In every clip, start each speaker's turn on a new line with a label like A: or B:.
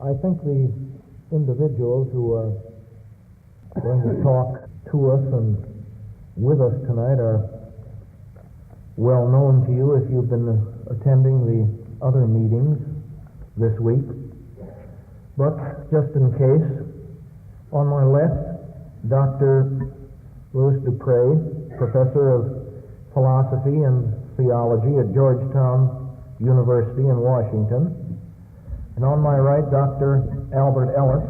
A: I think the individuals who are going to talk to us and with us tonight are well known to you if you've been attending the other meetings this week. But just in case, on my left, Dr. Louis Dupre, professor of philosophy and theology at Georgetown University in Washington. And on my right, Dr. Albert Ellis,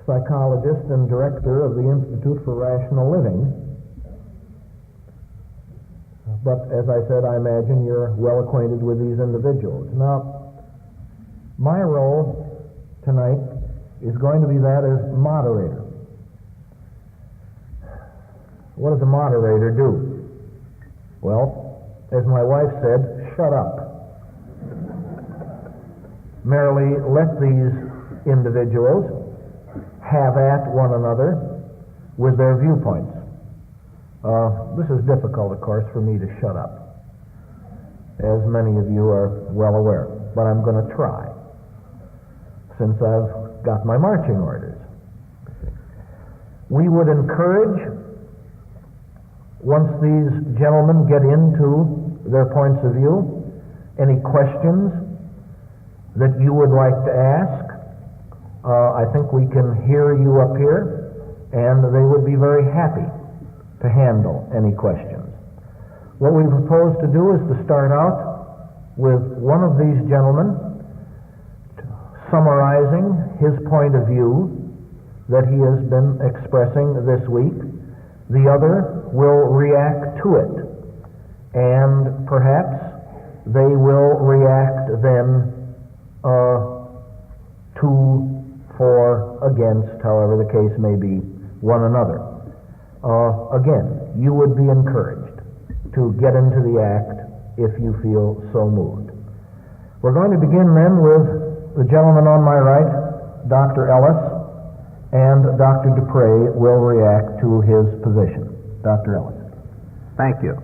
A: psychologist and director of the Institute for Rational Living. But as I said, I imagine you're well acquainted with these individuals. Now, my role tonight is going to be that as moderator. What does a moderator do? Well, as my wife said, shut up. Merely let these individuals have at one another with their viewpoints. This is difficult, of course, for me to shut up, as many of you are well aware, but I'm going to try, since I've got my marching orders. We would encourage, once these gentlemen get into their points of view, any questions that you would like to ask. I think we can hear you up here, and they would be very happy to handle any questions. What we propose to do is to start out with one of these gentlemen summarizing his point of view that he has been expressing this week. The other will react to it, and perhaps they will react then to, for, against, however the case may be, one another. Again, you would be encouraged to get into the act if you feel so moved. We're going to begin then with the gentleman on my right, Dr. Ellis, and Dr. Dupre will react to his position. Dr. Ellis.
B: Thank you.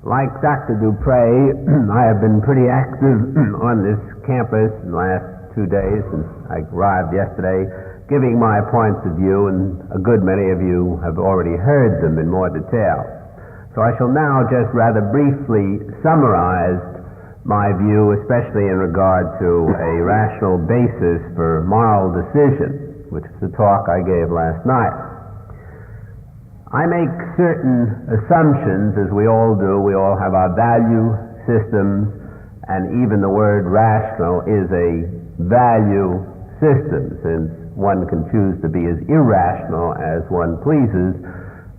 B: Like Dr. Dupre, I have been pretty active on this campus in the last 2 days since I arrived yesterday, giving my points of view, and a good many of you have already heard them in more detail. So I shall now just rather briefly summarize my view, especially in regard to a rational basis for moral decision, which is the talk I gave last night. I make certain assumptions, as we all do. We all have our value systems, and even the word rational is a value system, since one can choose to be as irrational as one pleases,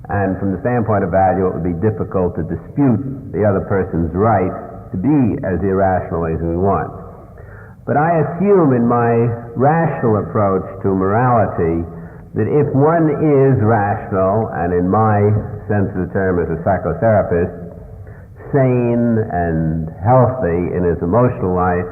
B: and from the standpoint of value, it would be difficult to dispute the other person's right to be as irrational as we want. But I assume in my rational approach to morality that if one is rational, and in my sense of the term as a psychotherapist, sane and healthy in his emotional life,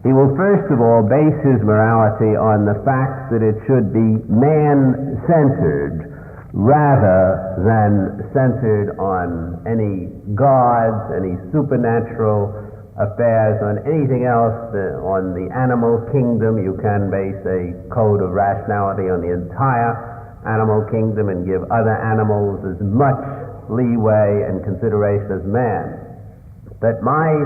B: he will first of all base his morality on the fact that it should be man-centered rather than centered on any gods, any supernatural affairs, on anything else, on the animal kingdom. You can base a code of rationality on the entire animal kingdom and give other animals as much leeway and consideration as man. But my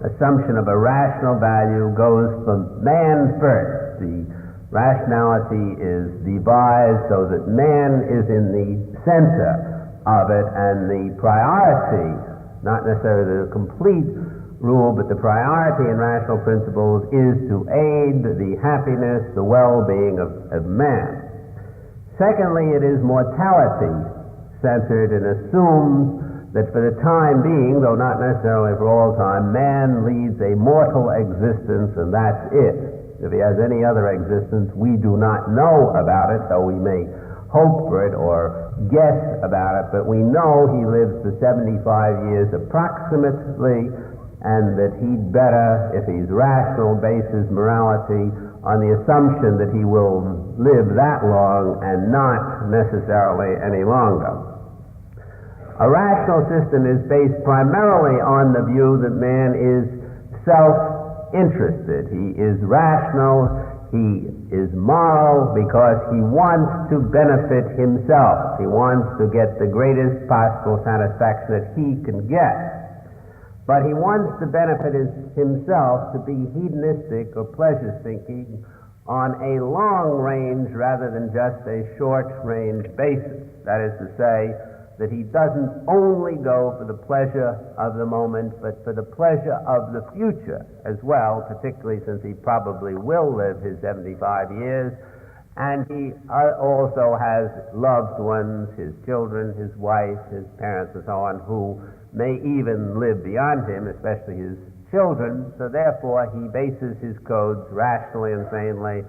B: assumption of a rational value goes from man first. The rationality is devised so that man is in the center of it, and the priority, not necessarily the complete rule, but the priority in rational principles is to aid the happiness, the well-being of man. Secondly, it is mortality-centered and assumes that for the time being, though not necessarily for all time, man leads a mortal existence, and that's it. If he has any other existence, we do not know about it, though we may hope for it or guess about it, but we know he lives for 75 years approximately, and that he'd better, if he's rational, base his morality on the assumption that he will live that long and not necessarily any longer. A rational system is based primarily on the view that man is self interested. He is rational. He is moral because he wants to benefit himself. He wants to get the greatest possible satisfaction that he can get. But he wants to benefit himself to be hedonistic or pleasure-seeking on a long range rather than just a short-range basis. That is to say, that he doesn't only go for the pleasure of the moment, but for the pleasure of the future as well, particularly since he probably will live his 75 years, and he also has loved ones, his children, his wife, his parents, and so on, who may even live beyond him, especially his children. So therefore, he bases his codes rationally and sanely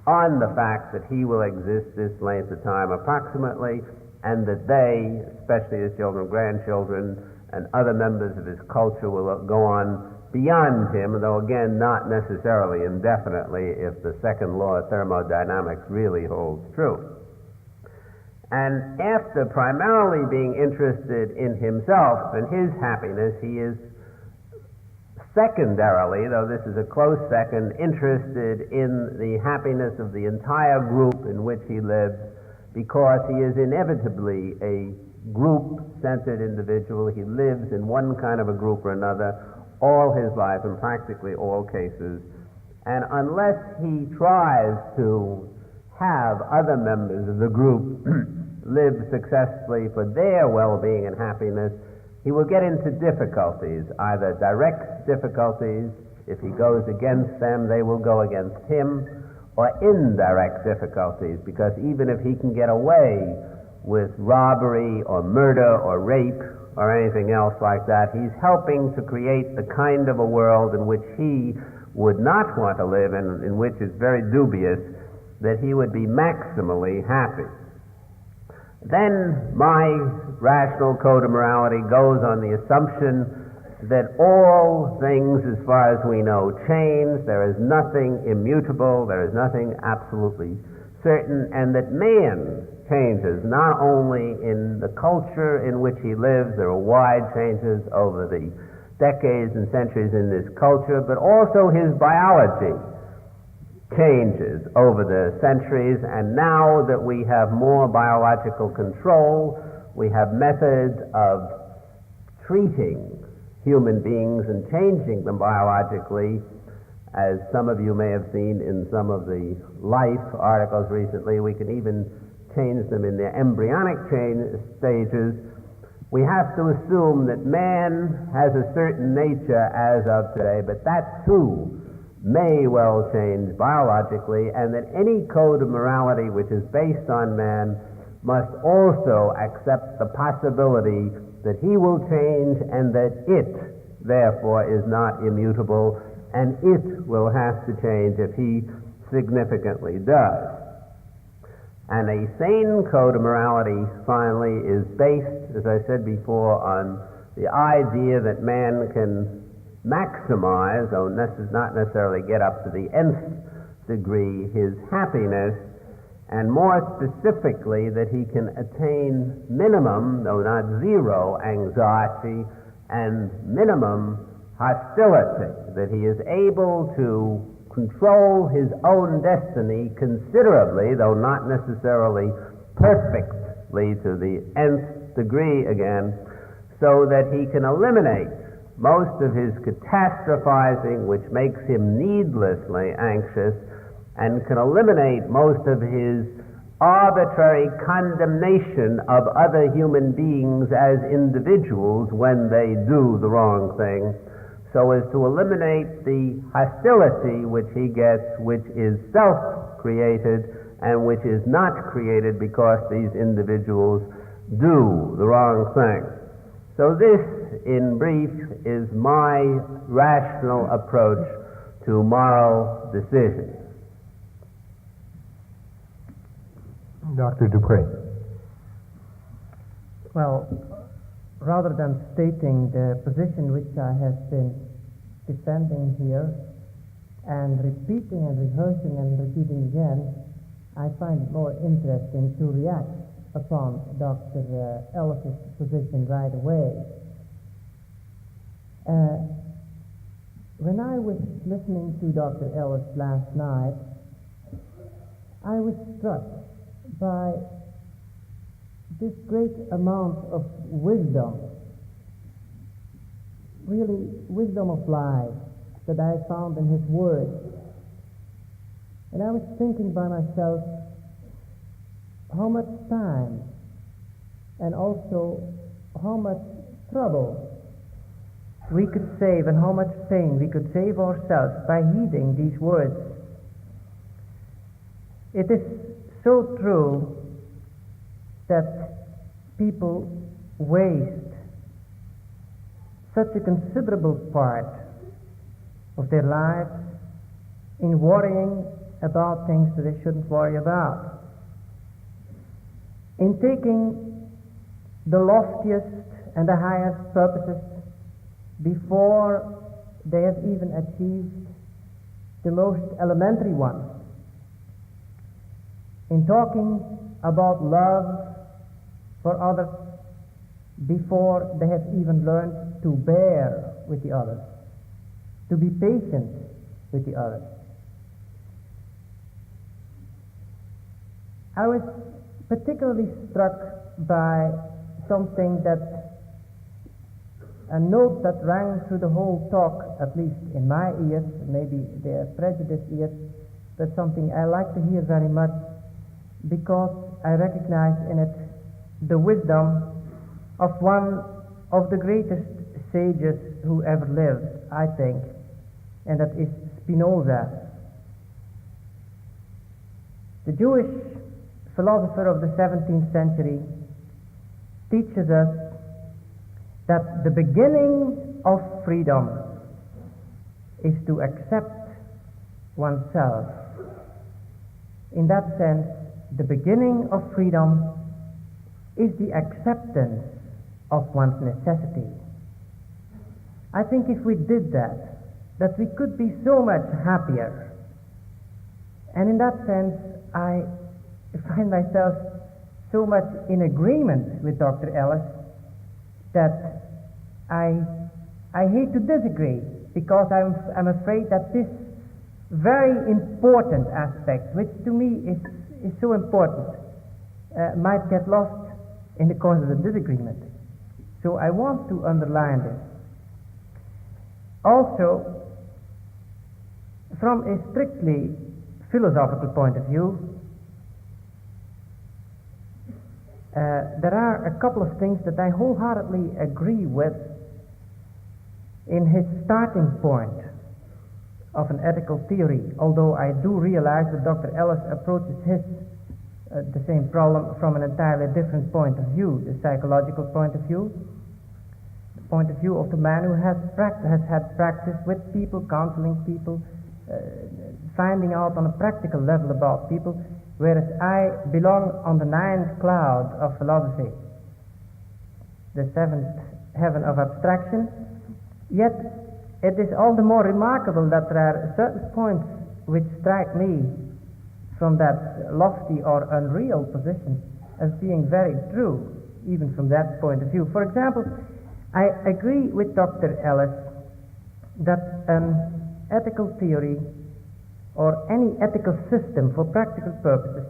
B: on the fact that he will exist this length of time approximately, and that they, especially his children, grandchildren, and other members of his culture will go on beyond him, though again not necessarily indefinitely if the second law of thermodynamics really holds true. And after primarily being interested in himself and his happiness, he is secondarily, though this is a close second, interested in the happiness of the entire group in which he lives, because he is inevitably a group-centered individual. He lives in one kind of a group or another all his life, in practically all cases. And unless he tries to have other members of the group live successfully for their well-being and happiness, he will get into difficulties, either direct difficulties. If he goes against them, they will go against him, or indirect difficulties, because even if he can get away with robbery or murder or rape or anything else like that, he's helping to create the kind of a world in which he would not want to live, and in which it's very dubious that he would be maximally happy. Then my rational code of morality goes on the assumption that all things, as far as we know, change. There is nothing immutable, there is nothing absolutely certain, and that man changes, not only in the culture in which he lives. There are wide changes over the decades and centuries in this culture, but also his biology changes over the centuries, and now that we have more biological control, we have methods of treating human beings and changing them biologically, as some of you may have seen in some of the Life articles recently. We can even change them in their embryonic stages. We have to assume that man has a certain nature as of today, but that too may well change biologically, and that any code of morality which is based on man must also accept the possibility that he will change, and that it, therefore, is not immutable, and it will have to change if he significantly does. And a sane code of morality, finally, is based, as I said before, on the idea that man can maximize, though not necessarily get up to the nth degree, his happiness, and more specifically that he can attain minimum, though not zero, anxiety and minimum hostility, that he is able to control his own destiny considerably, though not necessarily perfectly to the nth degree again, so that he can eliminate most of his catastrophizing, which makes him needlessly anxious, and can eliminate most of his arbitrary condemnation of other human beings as individuals when they do the wrong thing, so as to eliminate the hostility which he gets, which is self-created and which is not created because these individuals do the wrong thing. So this, in brief, is my rational approach to moral decisions.
A: Dr. Dupre.
C: Well, rather than stating the position which I have been defending here and repeating and rehearsing and repeating again, I find it more interesting to react upon Dr. Ellis's position right away. when I was listening to Dr. Ellis last night, I was struck by this great amount of wisdom, really wisdom of life, that I found in his words. And I was thinking by myself how much time and also how much trouble we could save and how much pain we could save ourselves by heeding these words. It is so true that people waste such a considerable part of their lives in worrying about things that they shouldn't worry about, in taking the loftiest and the highest purposes before they have even achieved the most elementary ones, in talking about love for others before they have even learned to bear with the others, to be patient with the others. I was particularly struck by something a note that rang through the whole talk, at least in my ears, maybe they're prejudiced ears, but something I like to hear very much because I recognize in it the wisdom of one of the greatest sages who ever lived, I think, and that is Spinoza. The Jewish philosopher of the 17th century teaches us that the beginning of freedom is to accept oneself. In that sense, the beginning of freedom is the acceptance of one's necessity. I think if we did that we could be so much happier. And in that sense, I find myself so much in agreement with Dr. Ellis that I hate to disagree, because I'm afraid that this very important aspect, which to me is so important, might get lost in the course of the disagreement. So I want to underline this. Also, from a strictly philosophical point of view, there are a couple of things that I wholeheartedly agree with in his starting point of an ethical theory, although I do realize that Dr. Ellis approaches the same problem from an entirely different point of view, the psychological point of view, the point of view of the man who has had practice with people, counseling people, finding out on a practical level about people, whereas I belong on the ninth cloud of philosophy, the seventh heaven of abstraction. Yet it is all the more remarkable that there are certain points which strike me from that lofty or unreal position as being very true, even from that point of view. For example, I agree with Dr. Ellis that an ethical theory or any ethical system for practical purposes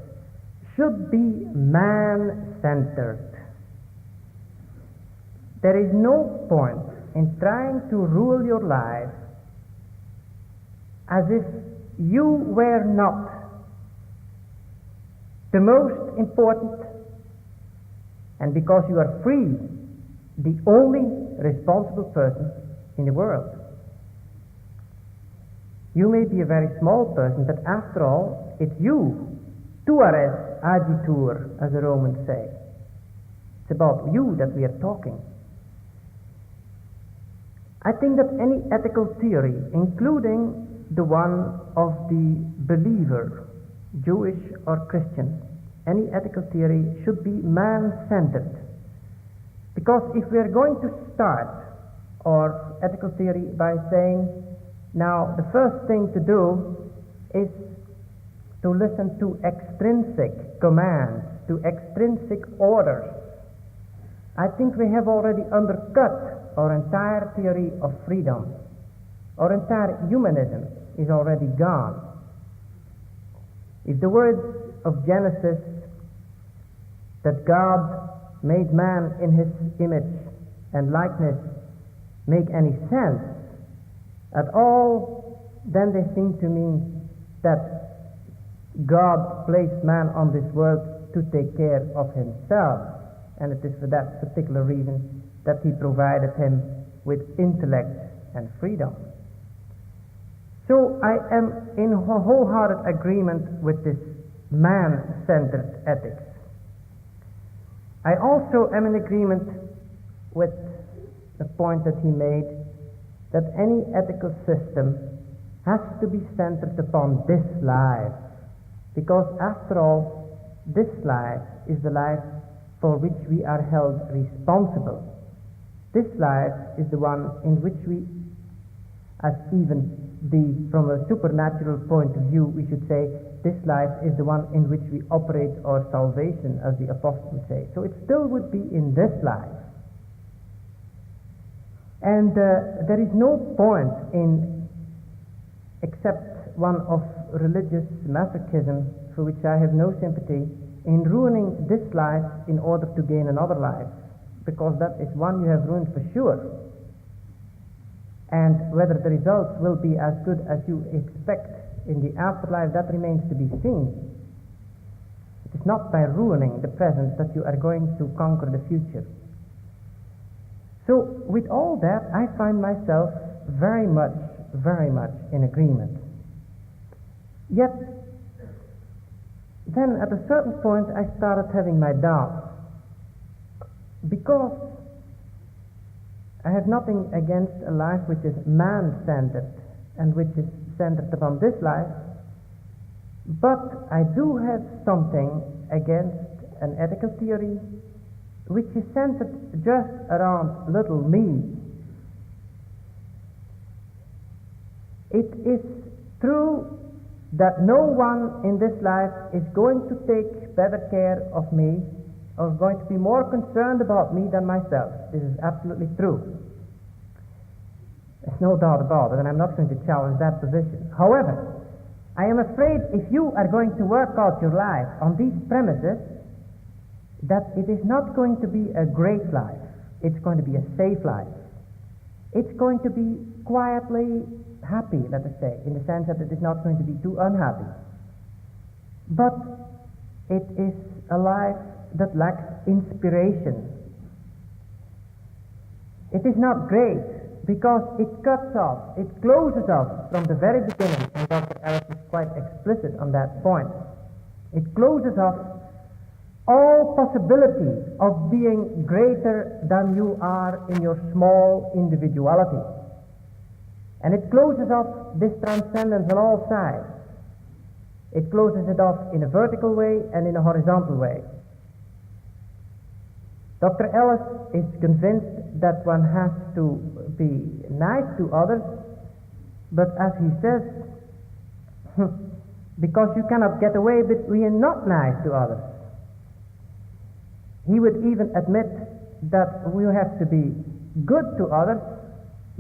C: should be man-centered. There is no point in trying to rule your life as if you were not the most important, and because you are free, the only responsible person in the world. You may be a very small person, but after all, it's you. Tu ares agitur, as the Romans say. It's about you that we are talking. I think that any ethical theory, including the one of the believer, Jewish or Christian, any ethical theory should be man-centered. Because if we are going to start our ethical theory by saying, now the first thing to do is to listen to extrinsic commands, to extrinsic orders, I think we have already undercut our entire theory of freedom. Our entire humanism is already gone. If the words of Genesis, that God made man in his image and likeness, make any sense at all, then they seem to mean that God placed man on this world to take care of himself, and it is for that particular reason that he provided him with intellect and freedom. So I am in wholehearted agreement with this man-centered ethics. I also am in agreement with the point that he made, that any ethical system has to be centered upon this life, because after all, this life is the life for which we are held responsible. This life is the one in which we, as even from a supernatural point of view, we should say, this life is the one in which we operate our salvation, as the apostles say. So it still would be in this life. And there is no point in, except one of religious masochism, for which I have no sympathy, in ruining this life in order to gain another life, because that is one you have ruined for sure. And whether the results will be as good as you expect in the afterlife, that remains to be seen. It is not by ruining the present that you are going to conquer the future. So with all that, I find myself very much in agreement. Yet, then at a certain point I started having my doubts, because I have nothing against a life which is man-centered and which is centered upon this life, but I do have something against an ethical theory which is centered just around little me. It is true that no one in this life is going to take better care of me or going to be more concerned about me than myself. This is absolutely true. There's no doubt about it, and I'm not going to challenge that position. However, I am afraid if you are going to work out your life on these premises, that it is not going to be a great life. It's going to be a safe life. It's going to be quietly happy, let us say, in the sense that it is not going to be too unhappy. But it is a life that lacks inspiration. It is not great because it cuts off, it closes off from the very beginning, and Dr. Ellis is quite explicit on that point. It closes off all possibility of being greater than you are in your small individuality. And it closes off this transcendence on all sides. It closes it off in a vertical way and in a horizontal way. Dr. Ellis is convinced that one has to be nice to others, but as he says, because you cannot get away with being not nice to others. He would even admit that we have to be good to others,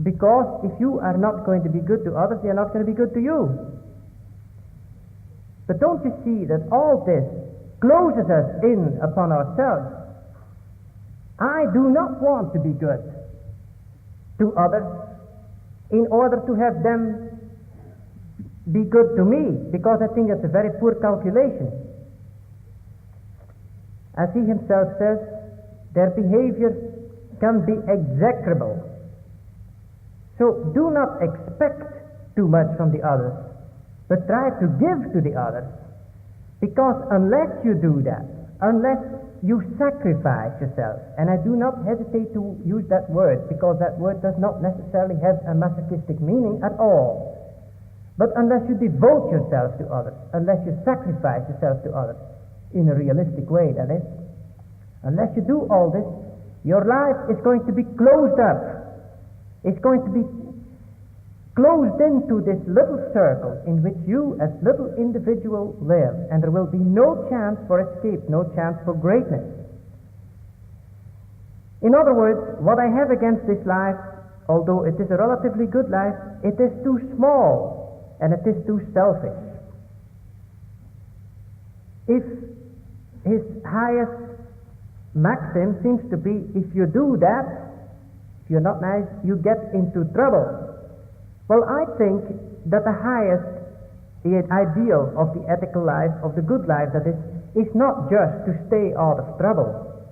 C: because if you are not going to be good to others, they are not going to be good to you. But don't you see that all this closes us in upon ourselves? I do not want to be good to others in order to have them be good to me, because I think that's a very poor calculation. As he himself says, their behavior can be execrable. So do not expect too much from the others, but try to give to the others, because unless you do that, unless you sacrifice yourself, and I do not hesitate to use that word, because that word does not necessarily have a masochistic meaning at all, but unless you devote yourself to others, unless you sacrifice yourself to others, in a realistic way, that is, unless you do all this, your life is going to be closed up. It's going to be closed into this little circle in which you as little individual live, and there will be no chance for escape, no chance for greatness. In other words, what I have against this life although it is a relatively good life, it is too small and it is too selfish. If his highest maxim seems to be, if you do that, if you're not nice, you get into trouble. Well, I think that the highest ideal of the ethical life, of the good life, that is not just to stay out of trouble.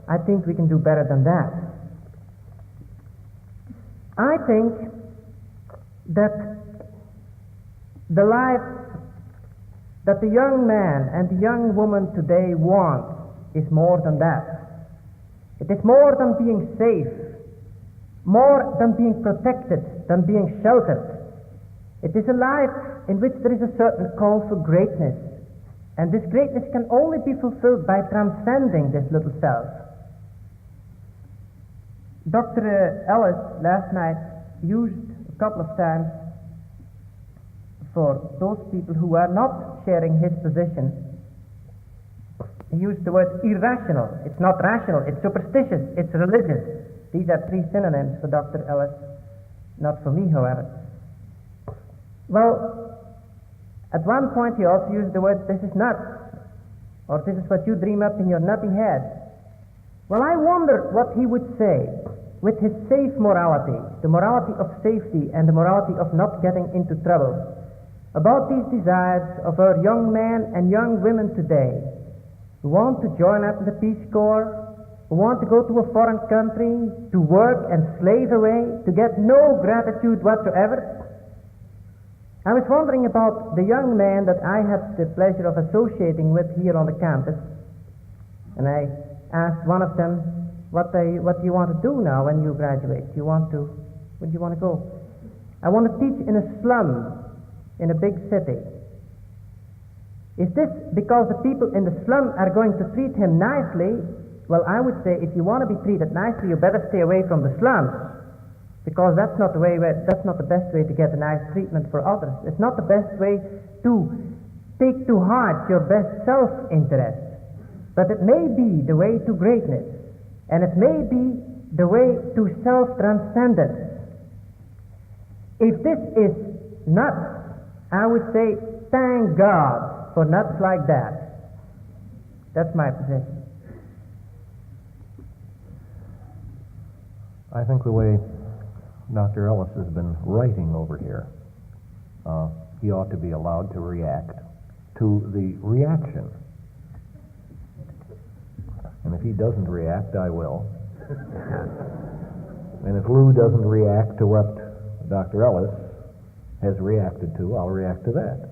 C: I think we can do better than that. I think that the life that the young man and the young woman today want is more than that. It is more than being safe, more than being protected, than being sheltered. It is a life in which there is a certain call for greatness, and this greatness can only be fulfilled by transcending this little self. Dr. Ellis last night used a couple of times for those people who are not sharing his position. He used the word irrational. It's not rational, it's superstitious, it's religious. These are three synonyms for Dr. Ellis, not for me, however. Well, at one point he also used the word, this is nuts, or this is what you dream up in your nutty head. Well, I wonder what he would say with his safe morality, the morality of safety and the morality of not getting into trouble, about these desires of our young men and young women today who want to join up in the Peace Corps, who want to go to a foreign country, to work and slave away, to get no gratitude whatsoever. I was wondering about the young man that I had the pleasure of associating with here on the campus, and I asked one of them, what do you want to do now when you graduate? Where do you want to go? I want to teach in a slum in a big city. Is this because the people in the slum are going to treat him nicely? Well, I would say if you want to be treated nicely, you better stay away from the slums, because that's not the best way to get a nice treatment for others. It's not the best way to take to heart your best self-interest. But it may be the way to greatness, and it may be the way to self-transcendence. If this is nuts, I would say thank God for nuts like that. That's my position.
A: I think the way Dr. Ellis has been writing over here, he ought to be allowed to react to the reaction. And if he doesn't react, I will. And if Lou doesn't react to what Dr. Ellis has reacted to, I'll react to that.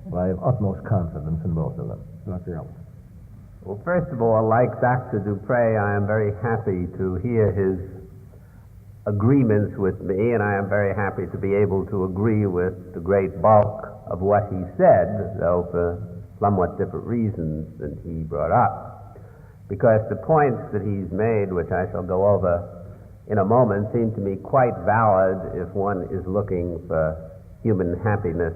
A: But I have utmost confidence in both of them. Dr. Ellis.
B: Well, first of all, like Dr. Dupre, I am very happy to hear his agreements with me, and I am very happy to be able to agree with the great bulk of what he said, though for somewhat different reasons than he brought up. Because the points that he's made, which I shall go over in a moment, seem to me quite valid if one is looking for human happiness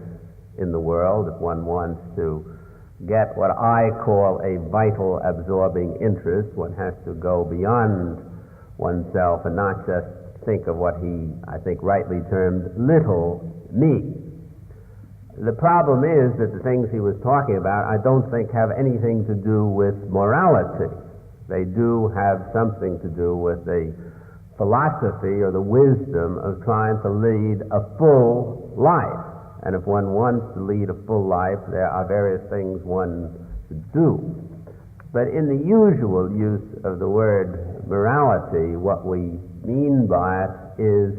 B: in the world, if one wants to get what I call a vital absorbing interest. One has to go beyond oneself and not just think of what he, I think, rightly termed little me. The problem is that the things he was talking about I don't think have anything to do with morality. They do have something to do with the philosophy or the wisdom of trying to lead a full life. And if one wants to lead a full life, there are various things one should do. But in the usual use of the word morality, what we mean by it is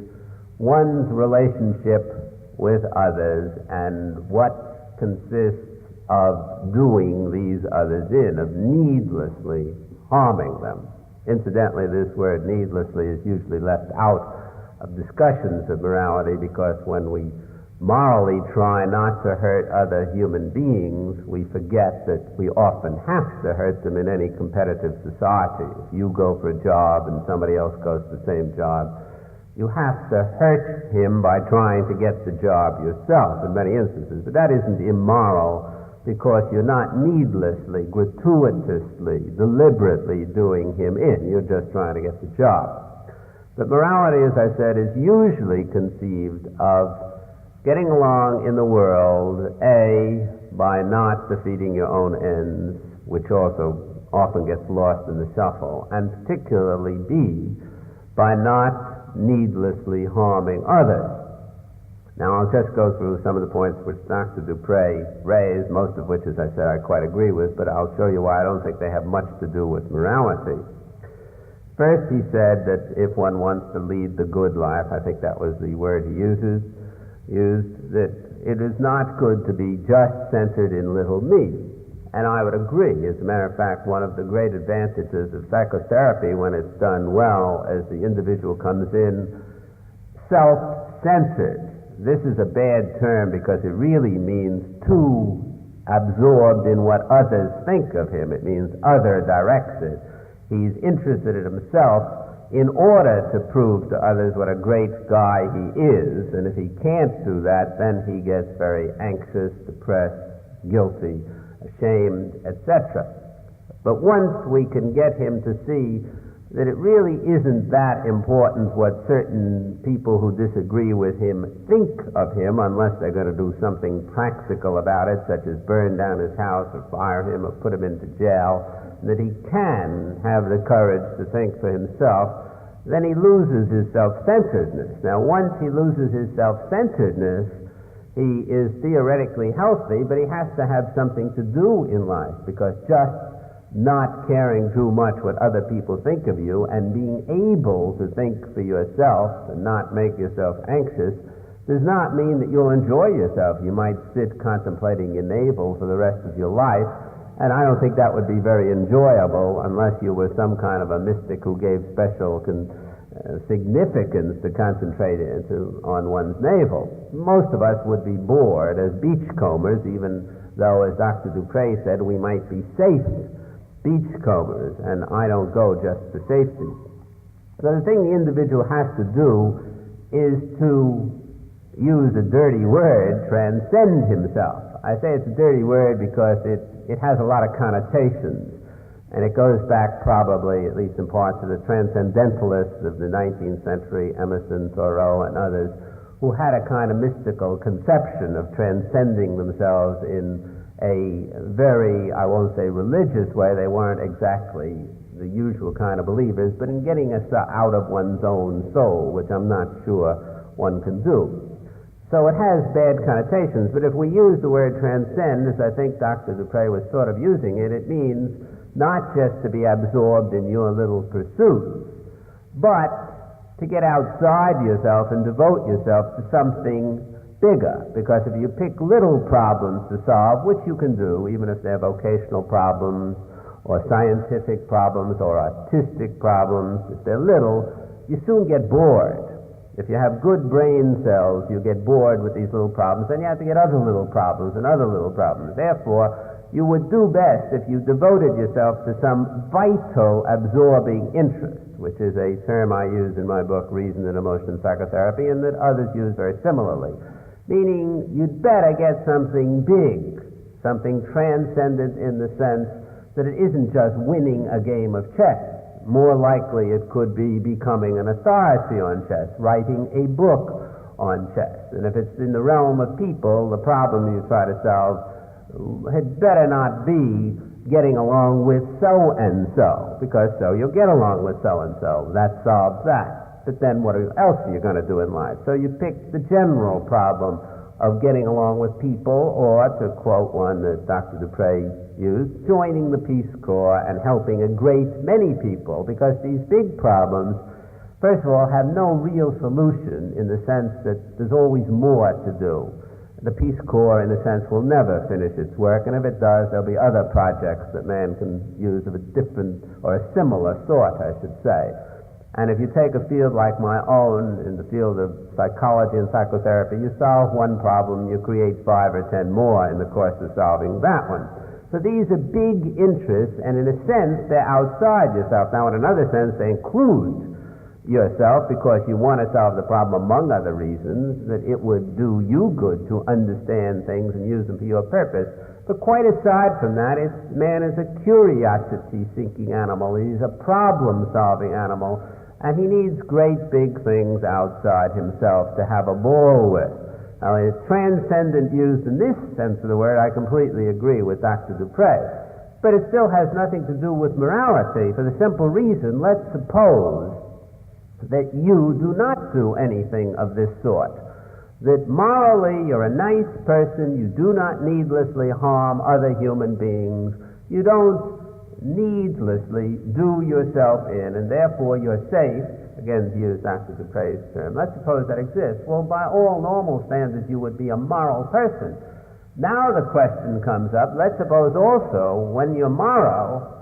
B: one's relationship with others and what consists of doing these others in, of needlessly harming them. Incidentally, this word needlessly is usually left out of discussions of morality, because when we morally try not to hurt other human beings, we forget that we often have to hurt them in any competitive society. If you go for a job and somebody else goes for the same job, you have to hurt him by trying to get the job yourself in many instances. But that isn't immoral, because you're not needlessly, gratuitously, deliberately doing him in. You're just trying to get the job. But morality, as I said, is usually conceived of getting along in the world, A, by not defeating your own ends, which also often gets lost in the shuffle, and particularly B, by not needlessly harming others. Now, I'll just go through some of the points which Dr. Dupre raised, most of which, as I said, I quite agree with, but I'll show you why I don't think they have much to do with morality. First, he said that if one wants to lead the good life, I think that was the word he used, that it is not good to be just centered in little me. And I would agree. As a matter of fact, one of the great advantages of psychotherapy when it's done well is the individual comes in self-centered. This is a bad term because it really means too absorbed in what others think of him. It means other-directed. He's interested in himself in order to prove to others what a great guy he is, and if he can't do that, then he gets very anxious, depressed, guilty, ashamed, etc. But once we can get him to see that it really isn't that important what certain people who disagree with him think of him, unless they're going to do something practical about it, such as burn down his house or fire him or put him into jail, that he can have the courage to think for himself, then he loses his self-centeredness. Now, once he loses his self-centeredness, he is theoretically healthy, but he has to have something to do in life, because just not caring too much what other people think of you and being able to think for yourself and not make yourself anxious does not mean that you'll enjoy yourself. You might sit contemplating your navel for the rest of your life, and I don't think that would be very enjoyable unless you were some kind of a mystic who gave special significance to concentrate on one's navel. Most of us would be bored as beachcombers, even though, as Dr. Dupre said, we might be safe beachcombers, and I don't go just for safety. So the thing the individual has to do is to use a dirty word, transcend himself. I say it's a dirty word because it has a lot of connotations, and it goes back probably, at least in part, to the transcendentalists of the 19th century, Emerson, Thoreau, and others, who had a kind of mystical conception of transcending themselves in a very, I won't say religious way, they weren't exactly the usual kind of believers, but in getting us out of one's own soul, which I'm not sure one can do. So it has bad connotations, but if we use the word transcend, as I think Dr. Dupre was sort of using it, it means not just to be absorbed in your little pursuits, but to get outside yourself and devote yourself to something bigger. Because if you pick little problems to solve, which you can do, even if they're vocational problems, or scientific problems, or artistic problems, if they're little, you soon get bored. If you have good brain cells, you get bored with these little problems, then you have to get other little problems and other little problems. Therefore, you would do best if you devoted yourself to some vital, absorbing interest, which is a term I use in my book, Reason and Emotion Psychotherapy, and that others use very similarly. Meaning, you'd better get something big, something transcendent in the sense that it isn't just winning a game of chess. More likely it could be becoming an authority on chess, writing a book on chess. And if it's in the realm of people, the problem you try to solve had better not be getting along with so-and-so, because so you'll get along with so-and-so. That solves that. But then what else are you going to do in life? So you pick the general problem of getting along with people, or, to quote one that Dr. Dupre used, joining the Peace Corps and helping a great many people, because these big problems, first of all, have no real solution in the sense that there's always more to do. The Peace Corps, in a sense, will never finish its work, and if it does, there'll be other projects that man can use of a different, or a similar sort, I should say. And if you take a field like my own, in the field of psychology and psychotherapy, you solve one problem, you create 5 or 10 more in the course of solving that one. So these are big interests, and in a sense, they're outside yourself. Now, in another sense, they include yourself, because you want to solve the problem, among other reasons, that it would do you good to understand things and use them for your purpose. But quite aside from that, man is a curiosity-seeking animal. He's a problem-solving animal. and he needs great big things outside himself to have a ball with. Now, it's transcendent used in this sense of the word. I completely agree with Dr. Dupre. But it still has nothing to do with morality for the simple reason, let's suppose that you do not do anything of this sort. That morally you're a nice person, you do not needlessly harm other human beings, you don't needlessly do yourself in, and therefore you're safe, again to use Dr. Dupre's term. Let's suppose that exists. Well, by all normal standards you would be a moral person. Now the question comes up, let's suppose also when you're moral,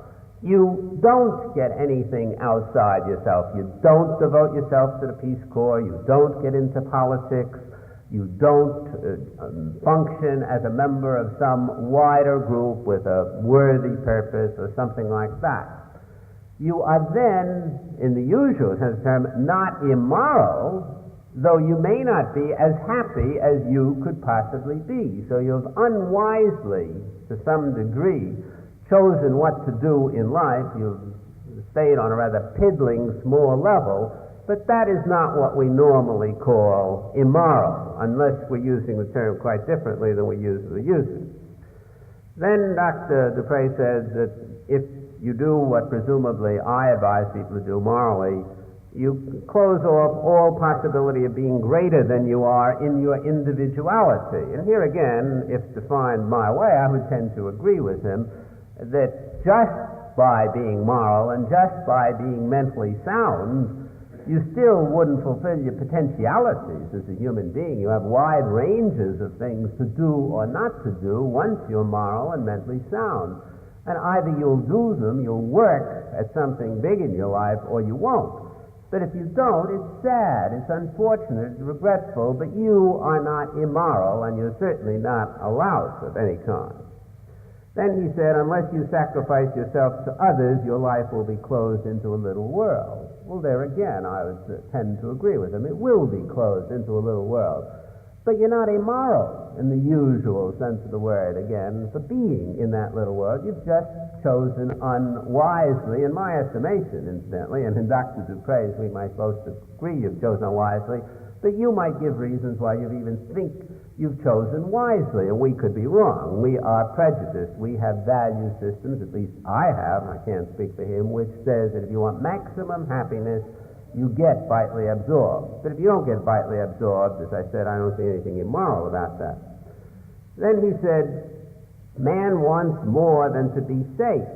B: you don't get anything outside yourself. You don't devote yourself to the Peace Corps, you don't get into politics, you don't function as a member of some wider group with a worthy purpose or something like that. You are then, in the usual sense of the term, not immoral, though you may not be as happy as you could possibly be. So you've unwisely, to some degree, chosen what to do in life. You've stayed on a rather piddling small level, but that is not what we normally call immoral, unless we're using the term quite differently than we usually use it. Then Dr. Dupre says that if you do what presumably I advise people to do morally, you close off all possibility of being greater than you are in your individuality. And here again, if defined my way, I would tend to agree with him that just by being moral and just by being mentally sound, you still wouldn't fulfill your potentialities as a human being. You have wide ranges of things to do or not to do once you're moral and mentally sound. And either you'll do them, you'll work at something big in your life, or you won't. But if you don't, it's sad, it's unfortunate, it's regretful, but you are not immoral, and you're certainly not a louse of any kind. Then he said, unless you sacrifice yourself to others, your life will be closed into a little world. Well, there again, I would tend to agree with him. It will be closed into a little world. But you're not immoral in the usual sense of the word, again, for being in that little world. You've just chosen unwisely, in my estimation, incidentally, and in Dr. Dupre's we might both agree you've chosen unwisely, but you might give reasons why you even think you've chosen wisely, and we could be wrong. We are prejudiced. We have value systems, at least I have, I can't speak for him, which says that if you want maximum happiness, you get vitally absorbed. But if you don't get vitally absorbed, as I said, I don't see anything immoral about that. Then he said, man wants more than to be safe.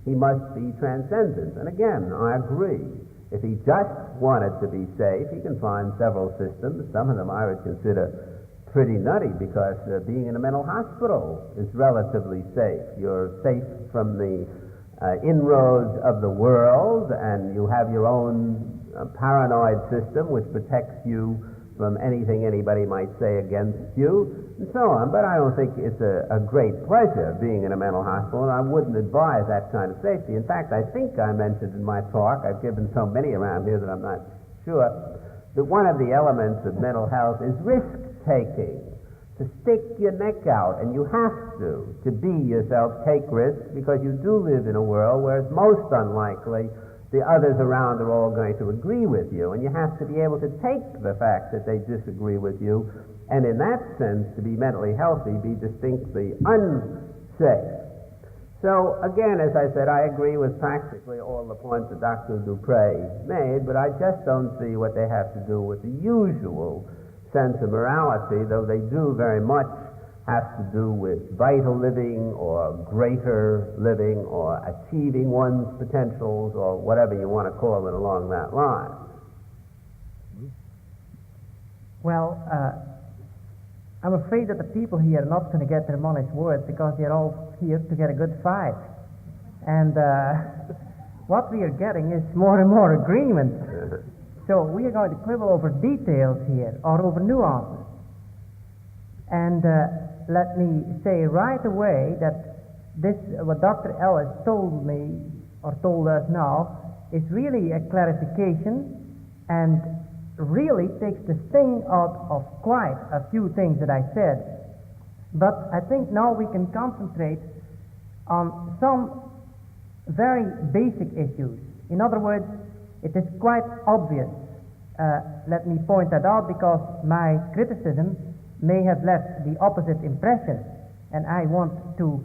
B: He must be transcendent. And again, I agree. If he just wanted to be safe, he can find several systems. Some of them I would consider pretty nutty, because being in a mental hospital is relatively safe. You're safe from the inroads of the world, and you have your own paranoid system which protects you from anything anybody might say against you, and so on. But I don't think it's a great pleasure being in a mental hospital, and I wouldn't advise that kind of safety. In fact, I think I mentioned in my talk, I've given so many around here that I'm not sure, that one of the elements of mental health is risk-taking. To stick your neck out, and you have to be yourself, take risks, because you do live in a world where it's most unlikely the others around are all going to agree with you, and you have to be able to take the fact that they disagree with you, and in that sense, to be mentally healthy, be distinctly unsafe. So, again, as I said, I agree with practically all the points that Dr. Dupre made, but I just don't see what they have to do with the usual sense of morality, though they do very much have to do with vital living or greater living or achieving one's potentials or whatever you want to call it along that line.
C: Well, I'm afraid that the people here are not going to get their money's worth, because they're all here to get a good fight. And what we are getting is more and more agreement. So we are going to quibble over details here, or over nuances. And let me say right away that this, what Dr. Ellis told me, or told us now, is really a clarification, and really takes the sting out of quite a few things that I said. But I think now we can concentrate on some very basic issues. In other words, It is quite obvious. Let me point that out because my criticism may have left the opposite impression, and I want to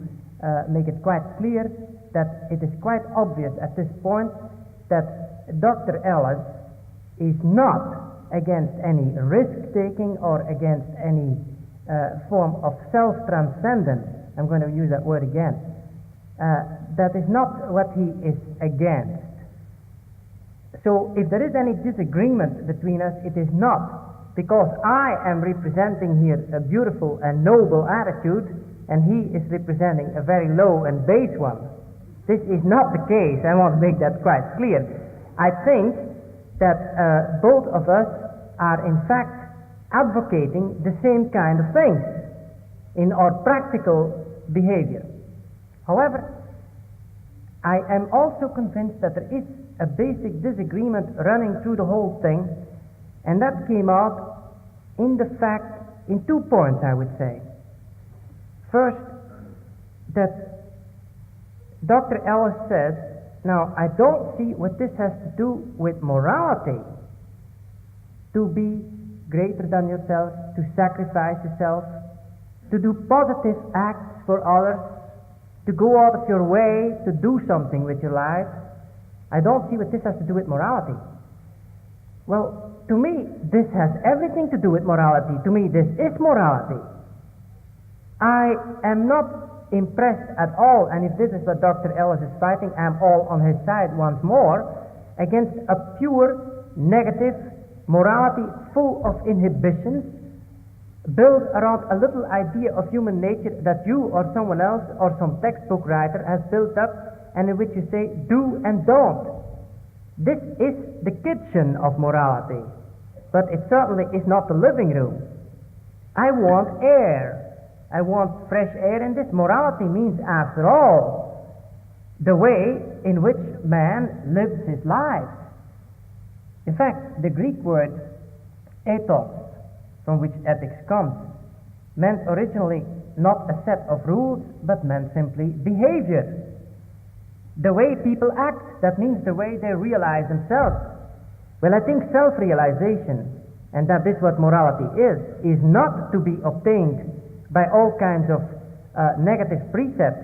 C: make it quite clear that it is quite obvious at this point that Dr. Ellis is not against any risk-taking or against any form of self-transcendence. I'm going to use that word again. That is not what he is against. So if there is any disagreement between us, it is not because I am representing here a beautiful and noble attitude and he is representing a very low and base one. This is not the case. I want to make that quite clear. I think that both of us are in fact advocating the same kind of things in our practical behavior. However, I am also convinced that there is a basic disagreement running through the whole thing, and that came out in the fact, in 2 points I would say. First, that Dr. Ellis says, now I don't see what this has to do with morality. To be greater than yourself, to sacrifice yourself, to do positive acts for others, to go out of your way to do something with your life. I don't see what this has to do with morality. Well, to me, this has everything to do with morality. To me, this is morality. I am not impressed at all, and if this is what Dr. Ellis is fighting, I'm all on his side once more, against a pure negative morality full of inhibitions, built around a little idea of human nature that you or someone else or some textbook writer has built up, and in which you say do and don't. This is the kitchen of morality, but it certainly is not the living room. I want air. I want fresh air in this. Morality means, after all, the way in which man lives his life. In fact, the Greek word ethos, from which ethics comes, meant originally not a set of rules, but meant simply behavior. The way people act, that means the way they realize themselves. Well, I think self-realization, and that is what morality is not to be obtained by all kinds of negative precepts,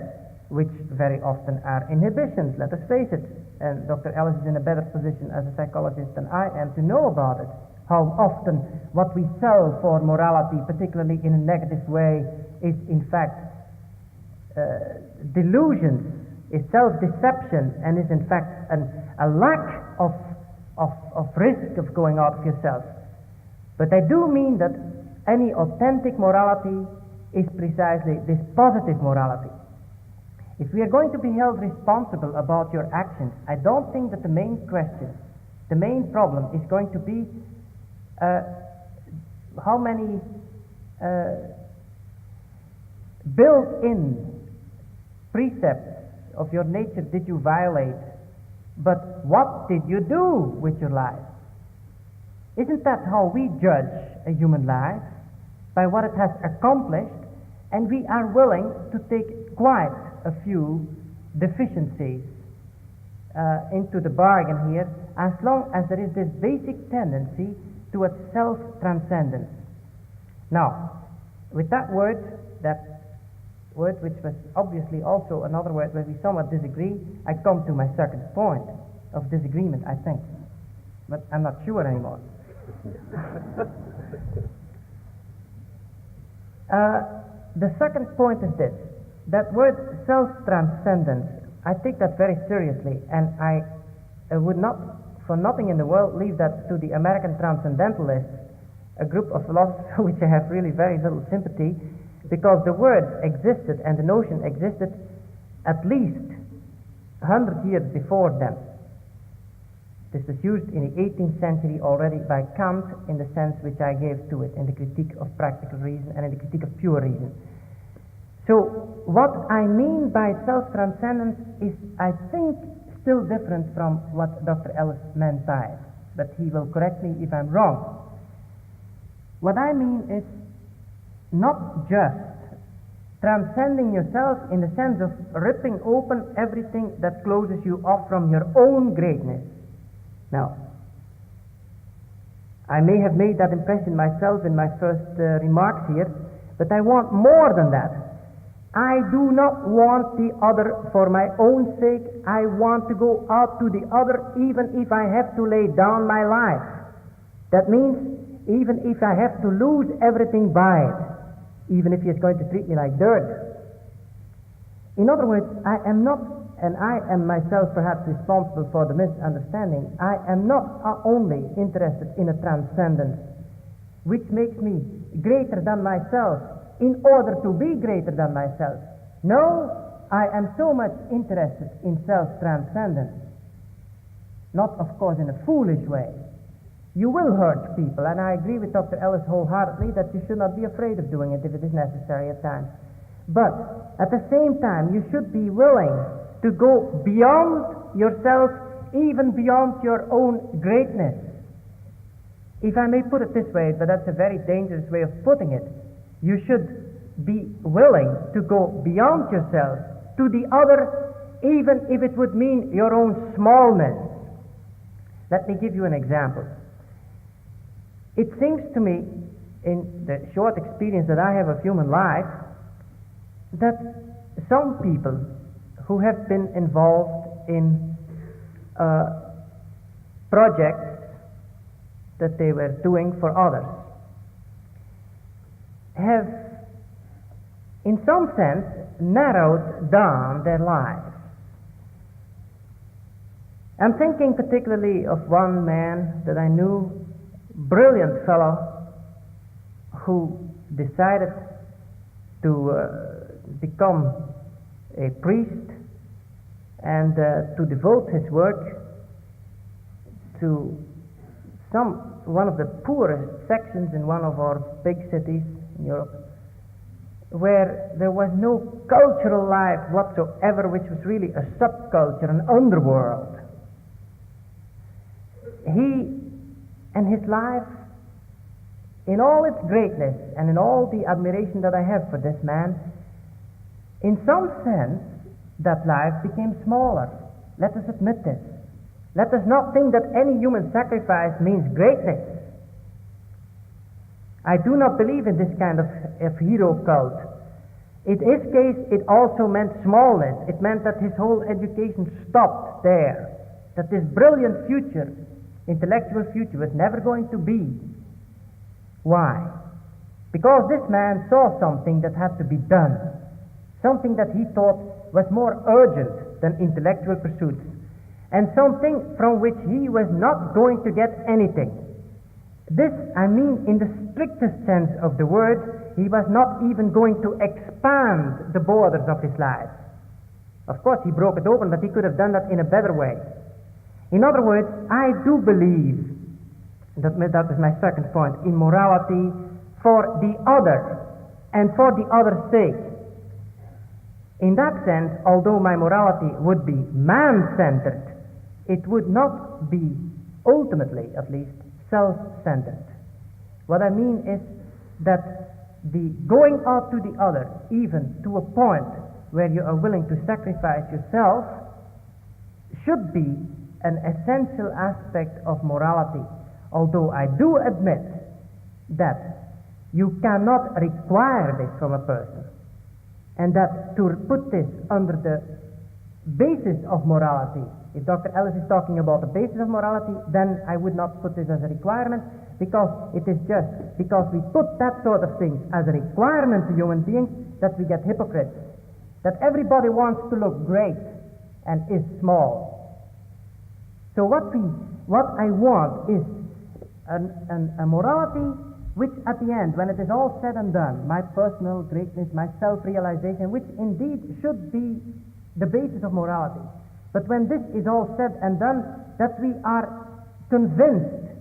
C: which very often are inhibitions, let us face it. And Dr. Ellis is in a better position as a psychologist than I am to know about it. How often what we sell for morality, particularly in a negative way, is in fact delusions, is self-deception, and is in fact a lack of risk of going out of yourself. But I do mean that any authentic morality is precisely this positive morality. If we are going to be held responsible about your actions, I don't think that the main question, the main problem is going to be how many built-in precepts of your nature did you violate, but what did you do with your life? Isn't that how we judge a human life? By what it has accomplished, and we are willing to take quite a few deficiencies into the bargain here, as long as there is this basic tendency towards self-transcendence. Now, with that word which was obviously also another word where we somewhat disagree, I come to my second point of disagreement, I think. But I'm not sure anymore. The second point is this. That word self-transcendence, I take that very seriously, and I would not, for nothing in the world, leave that to the American transcendentalists, a group of philosophers for which I have really very little sympathy, because the word existed and the notion existed at least 100 years before them. This was used in the 18th century already by Kant in the sense which I gave to it, in the critique of practical reason and in the critique of pure reason. So what I mean by self-transcendence is, I think, still different from what Dr. Ellis meant by it, but he will correct me if I'm wrong. What I mean is not just transcending yourself in the sense of ripping open everything that closes you off from your own greatness. Now, I may have made that impression myself in my first remarks here, but I want more than that. I do not want the other for my own sake. I want to go out to the other even if I have to lay down my life. That means even if I have to lose everything by it, even if he is going to treat me like dirt. In other words, I am not, and I am myself perhaps responsible for the misunderstanding, I am not only interested in a transcendence which makes me greater than myself in order to be greater than myself. No, I am so much interested in self-transcendence. Not, of course, in a foolish way. You will hurt people, and I agree with Dr. Ellis wholeheartedly that you should not be afraid of doing it if it is necessary at times. But at the same time, you should be willing to go beyond yourself, even beyond your own greatness. If I may put it this way, but that's a very dangerous way of putting it, you should be willing to go beyond yourself to the other, even if it would mean your own smallness. Let me give you an example. It seems to me, in the short experience that I have of human life, that some people who have been involved in projects that they were doing for others have, in some sense, narrowed down their lives. I'm thinking particularly of one man that I knew, brilliant fellow, who decided to become a priest and to devote his work to one of the poorest sections in one of our big cities in Europe, where there was no cultural life whatsoever, which was really a subculture, an underworld. He and his life, in all its greatness and in all the admiration that I have for this man, in some sense, that life became smaller. Let us admit this. Let us not think that any human sacrifice means greatness. I do not believe in this kind of hero cult. In his case, it also meant smallness. It meant that his whole education stopped there. That this brilliant future, intellectual future, was never going to be. Why? Because this man saw something that had to be done. Something that he thought was more urgent than intellectual pursuits. And something from which he was not going to get anything. This, I mean, in the strictest sense of the word, he was not even going to expand the borders of his life. Of course, he broke it open, but he could have done that in a better way. In other words, I do believe, that is my second point, in morality for the other and for the other's sake. In that sense, although my morality would be man-centered, it would not be, ultimately at least, self-centered. What I mean is that the going out to the other, even to a point where you are willing to sacrifice yourself, should be an essential aspect of morality. Although I do admit that you cannot require this from a person, and that to put this under the basis of morality, if Dr. Ellis is talking about the basis of morality, then I would not put this as a requirement, because it is just because we put that sort of things as a requirement to human beings that we get hypocrites. That everybody wants to look great and is small. So what I want is a morality which at the end, when it is all said and done, my personal greatness, my self-realization, which indeed should be the basis of morality. But when this is all said and done, that we are convinced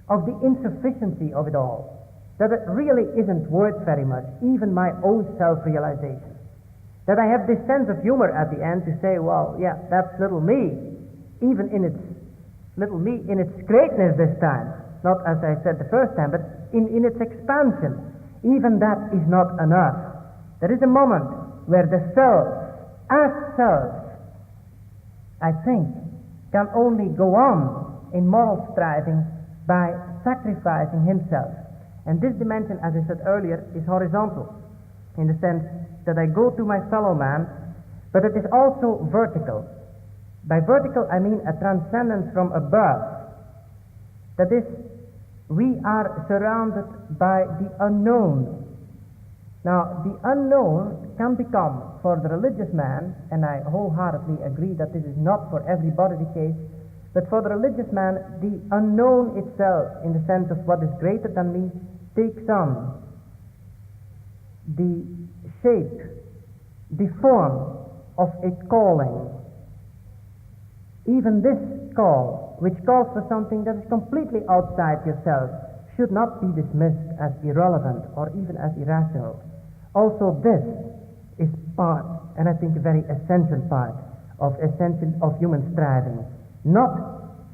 C: of the insufficiency of it all. That it really isn't worth very much, even my own self-realization. That I have this sense of humor at the end to say, well, yeah, that's little me, even in its little me, in its greatness this time. Not as I said the first time, but in its expansion. Even that is not enough. There is a moment where the self, as self, I think, can only go on in moral striving by sacrificing himself. And this dimension, as I said earlier, is horizontal, in the sense that I go to my fellow man, but it is also vertical. By vertical, I mean a transcendence from above. That is, we are surrounded by the unknown. Now, the unknown can become, for the religious man, and I wholeheartedly agree that this is not for everybody the case, but for the religious man, the unknown itself, in the sense of what is greater than me, takes on the shape, the form of a calling. Even this call, which calls for something that is completely outside yourself, should not be dismissed as irrelevant or even as irrational. Also, this is part, and I think a very essential part, of human striving. Not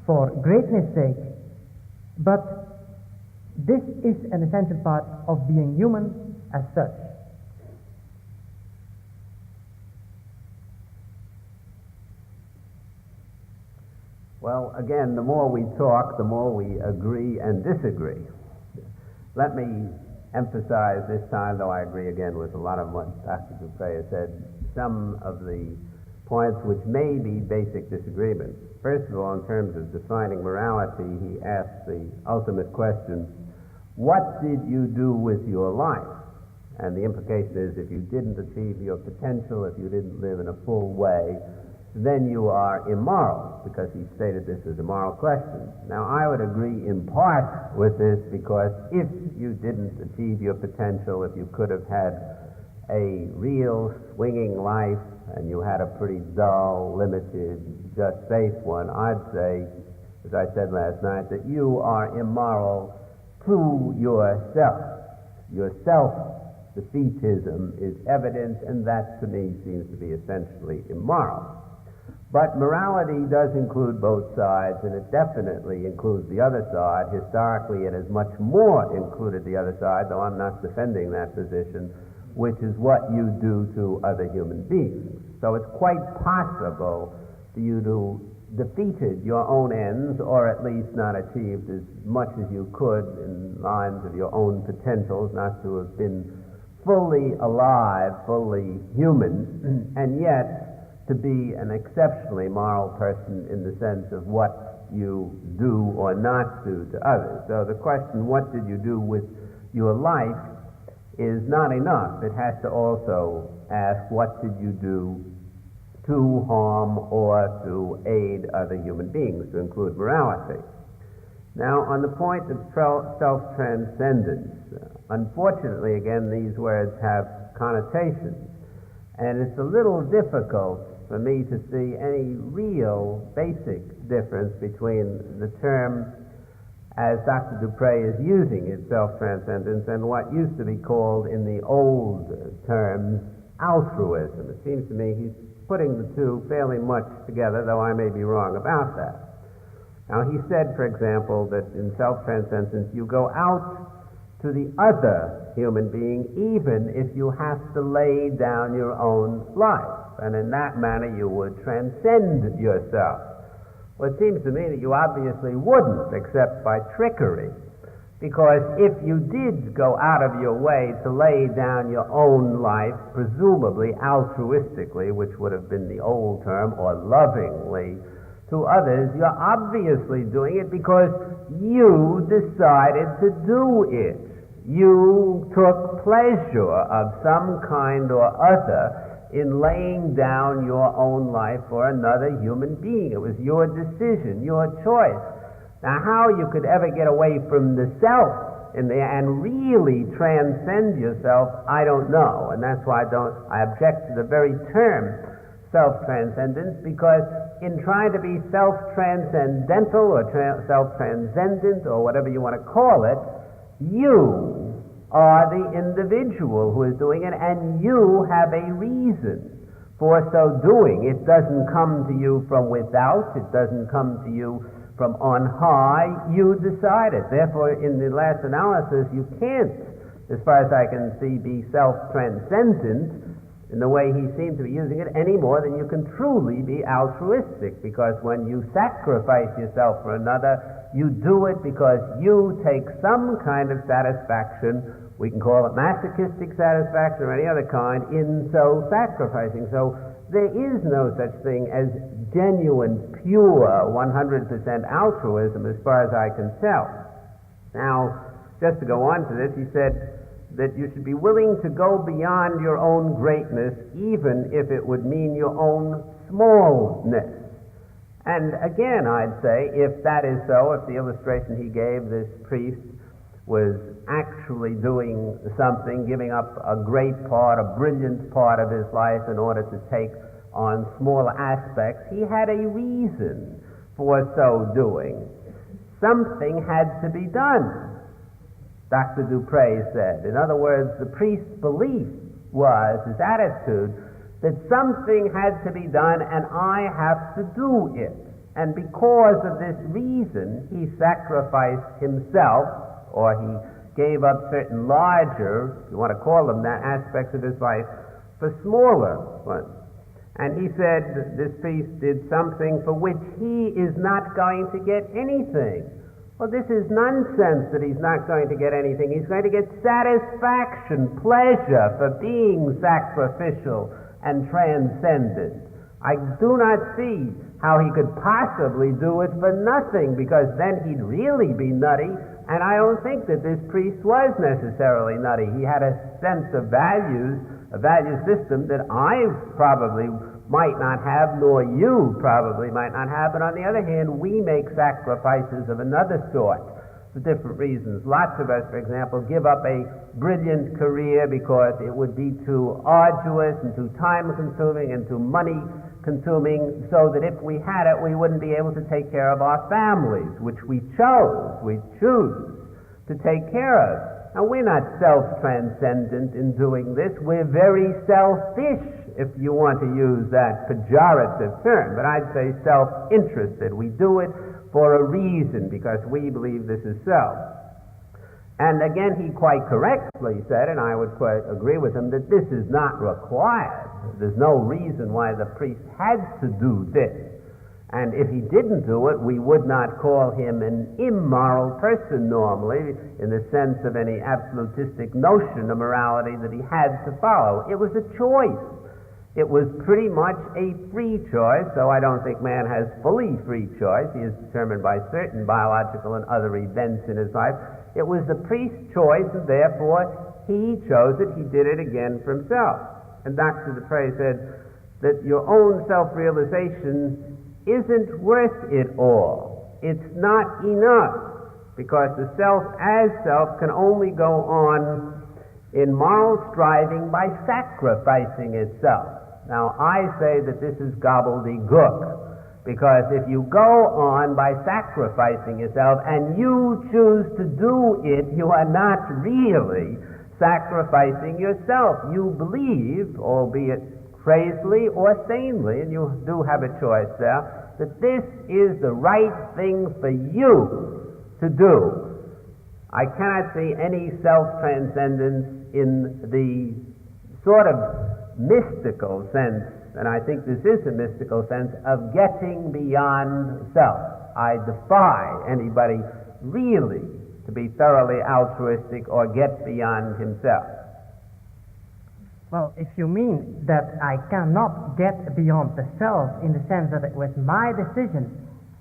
C: for greatness' sake, but this is an essential part of being human as such.
B: Well, again, the more we talk, the more we agree and disagree. Let me emphasize this time, though I agree again with a lot of what Dr. Dupre has said, some of the points which may be basic disagreements. First of all, in terms of defining morality, he asked the ultimate question, what did you do with your life? And the implication is, if you didn't achieve your potential, if you didn't live in a full way, then you are immoral, because he stated this as a moral question. Now, I would agree in part with this, because if you didn't achieve your potential, if you could have had a real swinging life, and you had a pretty dull, limited, just safe one, I'd say, as I said last night, that you are immoral to yourself. Your self-defeatism is evident, and that to me seems to be essentially immoral. But morality does include both sides, and it definitely includes the other side. Historically, it has much more included the other side, though I'm not defending that position, which is what you do to other human beings. So it's quite possible for you to defeated your own ends, or at least not achieved as much as you could in lines of your own potentials, not to have been fully alive, fully human, and yet to be an exceptionally moral person in the sense of what you do or not do to others. So the question, what did you do with your life, is not enough. It has to also ask, what did you do to harm or to aid other human beings, to include morality. Now, on the point of self-transcendence, unfortunately, again, these words have connotations, and it's a little difficult for me to see any real basic difference between the term, as Dr. Dupre is using it, self-transcendence, and what used to be called in the old terms altruism. It seems to me he's putting the two fairly much together, though I may be wrong about that. Now, he said, for example, that in self-transcendence you go out to the other human being even if you have to lay down your own life, and in that manner you would transcend yourself. Well, it seems to me that you obviously wouldn't, except by trickery, because if you did go out of your way to lay down your own life, presumably altruistically, which would have been the old term, or lovingly, to others, you're obviously doing it because you decided to do it. You took pleasure of some kind or other in laying down your own life for another human being. It was your decision, your choice. Now, how you could ever get away from the self and really transcend yourself, I don't know. And that's why I object to the very term self-transcendence, because in trying to be self-transcendental or self-transcendent or whatever you want to call it, you are the individual who is doing it, and you have a reason for so doing. It doesn't come to you from without. It doesn't come to you from on high. You decide it. Therefore, in the last analysis, you can't, as far as I can see, be self-transcendent in the way he seemed to be using it, any more than you can truly be altruistic, because when you sacrifice yourself for another, you do it because you take some kind of satisfaction. We can call it masochistic satisfaction or any other kind in so sacrificing. So there is no such thing as genuine, pure, 100% altruism as far as I can tell. Now, just to go on to this, he said that you should be willing to go beyond your own greatness, even if it would mean your own smallness. And again, I'd say, if that is so, if the illustration he gave, this priest was actually doing something, giving up a great part, a brilliant part of his life in order to take on smaller aspects, he had a reason for so doing. Something had to be done, Dr. Dupre said. In other words, the priest's belief was, his attitude, that something had to be done and I have to do it. And because of this reason, he sacrificed himself, or he gave up certain larger, if you want to call them that, aspects of his life for smaller ones. And he said this priest did something for which he is not going to get anything. Well, this is nonsense that he's not going to get anything. He's going to get satisfaction, pleasure for being sacrificial and transcendent. I do not see how he could possibly do it for nothing, because then he'd really be nutty, and I don't think that this priest was necessarily nutty. He had a sense of values, a value system that I probably might not have, nor you probably might not have, but on the other hand, we make sacrifices of another sort for different reasons. Lots of us, for example, give up a brilliant career because it would be too arduous and too time-consuming and too money-consuming, so that if we had it, we wouldn't be able to take care of our families, which we choose to take care of. Now, we're not self-transcendent in doing this. We're very selfish, if you want to use that pejorative term, but I'd say self-interested. We do it for a reason, because we believe this is so. And again, he quite correctly said, and I would quite agree with him, that this is not required. There's no reason why the priest had to do this. And if he didn't do it, we would not call him an immoral person normally, in the sense of any absolutistic notion of morality that he had to follow. It was a choice. It was pretty much a free choice, though I don't think man has fully free choice. He is determined by certain biological and other events in his life. It was the priest's choice, and therefore he chose it. He did it again for himself. And Dr. Dupre said that your own self-realization isn't worth it all. It's not enough, because the self as self can only go on in moral striving by sacrificing itself. Now, I say that this is gobbledygook, because if you go on by sacrificing yourself and you choose to do it, you are not really sacrificing yourself. You believe, albeit crazily or sanely, and you do have a choice there, that this is the right thing for you to do. I cannot see any self-transcendence in the sort of mystical sense, and I think this is a mystical sense, of getting beyond self. I defy anybody really to be thoroughly altruistic or get beyond himself.
C: Well, if you mean that I cannot get beyond the self in the sense that it was my decision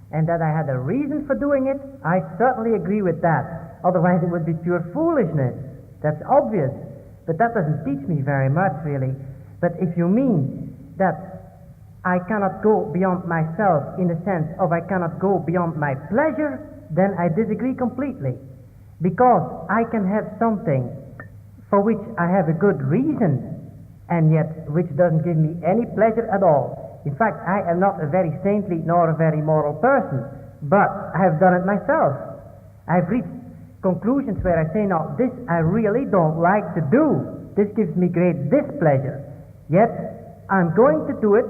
C: and that I had a reason for doing it, I certainly agree with that. Otherwise it would be pure foolishness. That's obvious. But that doesn't teach me very much, really. But if you mean that I cannot go beyond myself in the sense of I cannot go beyond my pleasure, then I disagree completely. Because I can have something for which I have a good reason, and yet which doesn't give me any pleasure at all. In fact, I am not a very saintly nor a very moral person, but I have done it myself. I've reached conclusions where I say, no, this I really don't like to do. This gives me great displeasure. Yet, I'm going to do it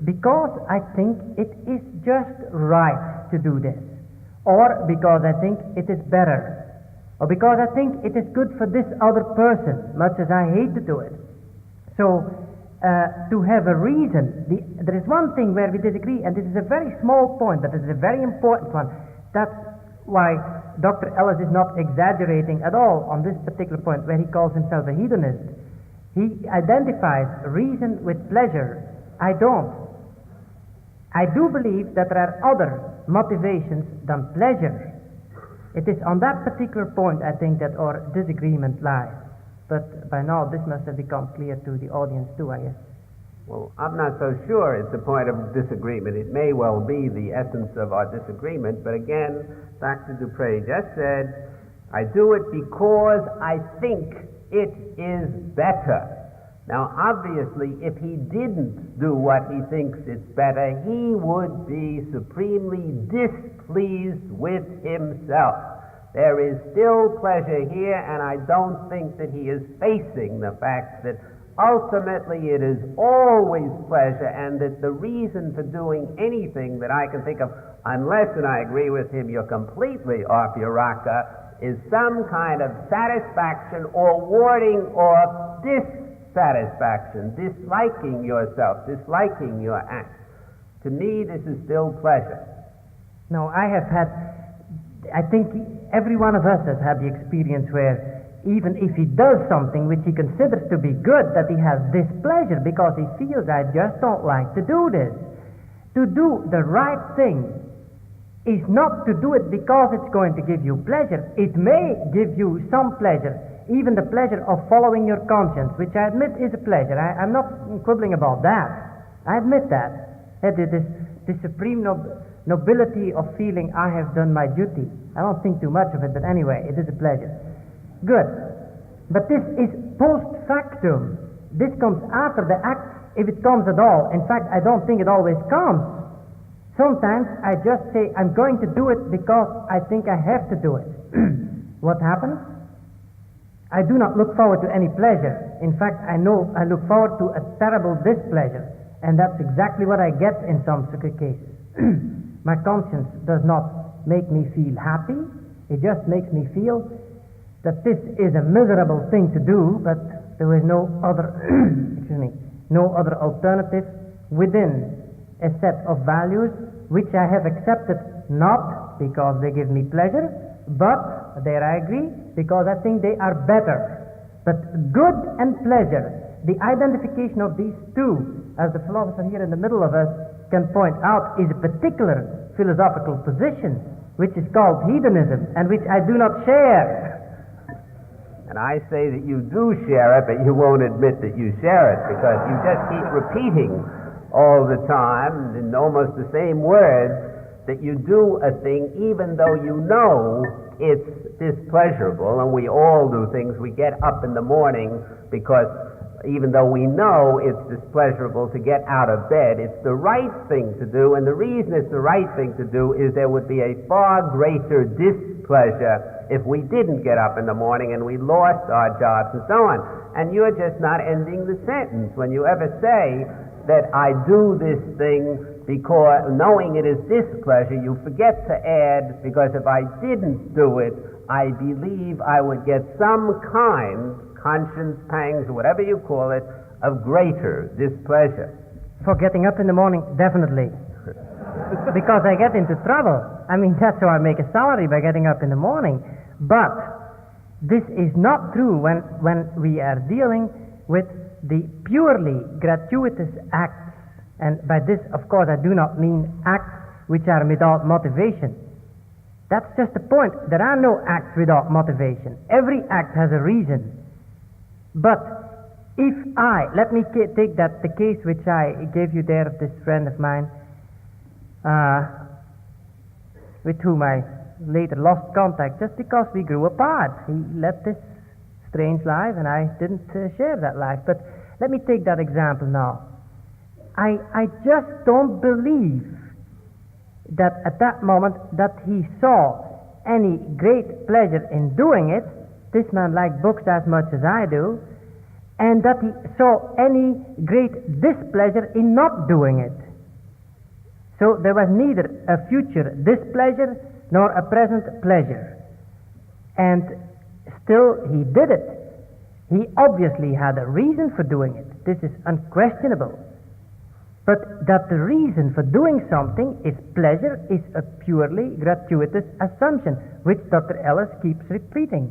C: because I think it is just right to do this. Or because I think it is better. Or because I think it is good for this other person, much as I hate to do it. So, to have a reason. There is one thing where we disagree, and this is a very small point, but it is a very important one. That's why Dr. Ellis is not exaggerating at all on this particular point, where he calls himself a hedonist. He identifies reason with pleasure. I don't. I do believe that there are other motivations than pleasure. It is on that particular point, I think, that our disagreement lies. But by now, this must have become clear to the audience too, I guess.
B: Well, I'm not so sure it's a point of disagreement. It may well be the essence of our disagreement, but again, Dr. Dupre just said, I do it because I think it is better. Now, obviously, if he didn't do what he thinks is better, he would be supremely displeased with himself. There is still pleasure here, and I don't think that he is facing the fact that ultimately it is always pleasure, and that the reason for doing anything that I can think of, unless, and I agree with him, you're completely off your rocker, is some kind of satisfaction or warding off dissatisfaction, disliking yourself, disliking your act. To me, this is still pleasure.
C: No, I think every one of us has had the experience where even if he does something which he considers to be good, that he has displeasure because he feels, I just don't like to do this. To do the right thing is not to do it because it's going to give you pleasure. It may give you some pleasure, even the pleasure of following your conscience, which I admit is a pleasure. I'm not quibbling about that. I admit that. It is the supreme nobility of feeling I have done my duty. I don't think too much of it, but anyway, it is a pleasure. Good. But this is post factum. This comes after the act, if it comes at all. In fact, I don't think it always comes. Sometimes I just say, I'm going to do it because I think I have to do it. What happens? I do not look forward to any pleasure. In fact, I know I look forward to a terrible displeasure. And that's exactly what I get in some cases. My conscience does not make me feel happy. It just makes me feel that this is a miserable thing to do, but there is no other no other alternative within a set of values which I have accepted, not because they give me pleasure, but, there I agree, because I think they are better. But good and pleasure, the identification of these two, as the philosopher here in the middle of us can point out, is a particular philosophical position, which is called hedonism, and which I do not share.
B: And I say that you do share it, but you won't admit that you share it, because you just keep repeating all the time in almost the same words that you do a thing even though you know it's displeasurable. And we all do things. We get up in the morning because even though we know it's displeasurable to get out of bed, it's the right thing to do. And the reason it's the right thing to do is there would be a far greater displeasure if we didn't get up in the morning and we lost our jobs and so on. And you're just not ending the sentence. When you ever say that I do this thing because knowing it is displeasure, you forget to add, because if I didn't do it, I believe I would get some kind, conscience pangs, or whatever you call it, of greater displeasure.
C: For getting up in the morning, definitely. Because I get into trouble. I mean, that's how I make a salary, by getting up in the morning. But this is not true when we are dealing with the purely gratuitous acts. And by this, of course, I do not mean acts which are without motivation. That's just the point. There are no acts without motivation. Every act has a reason. But if let me take the case which I gave you there of this friend of mine, with whom I later lost contact just because we grew apart. He led this strange life and I didn't share that life. But let me take that example now. I just don't believe that at that moment that he saw any great pleasure in doing it. This man liked books as much as I do, and that he saw any great displeasure in not doing it. So there was neither a future displeasure nor a present pleasure. And still he did it. He obviously had a reason for doing it. This is unquestionable. But that the reason for doing something is pleasure is a purely gratuitous assumption, which Dr. Ellis keeps repeating.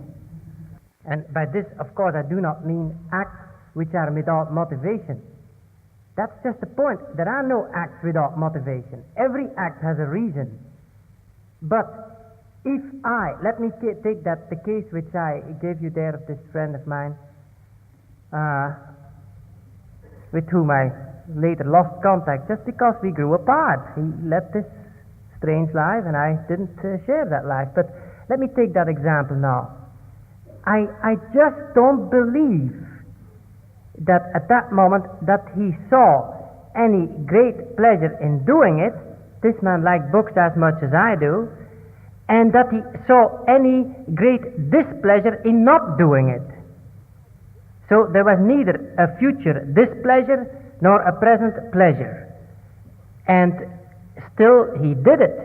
C: And by this, of course, I do not mean acts which are without motivation. That's just the point. There are no acts without motivation. Every act has a reason. But if let me take that the case which I gave you there of this friend of mine, with whom I later lost contact just because we grew apart. He led this strange life and I didn't share that life. But let me take that example now. I just don't believe that at that moment that he saw any great pleasure in doing it. This man liked books as much as I do, and that he saw any great displeasure in not doing it. So there was neither a future displeasure nor a present pleasure. And still he did it.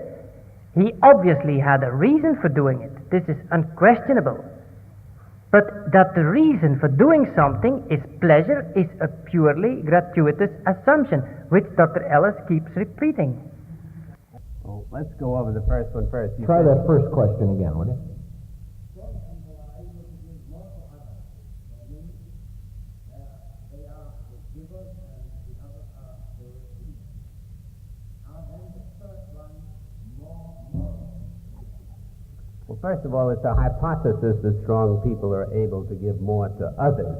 C: He obviously had a reason for doing it. This is unquestionable. But that the reason for doing something is pleasure is a purely gratuitous assumption, which Dr. Ellis keeps repeating.
B: Oh, let's go over the first one first.
A: Try that first question again, would you?
B: Well, first of all, it's a hypothesis that strong people are able to give more to others.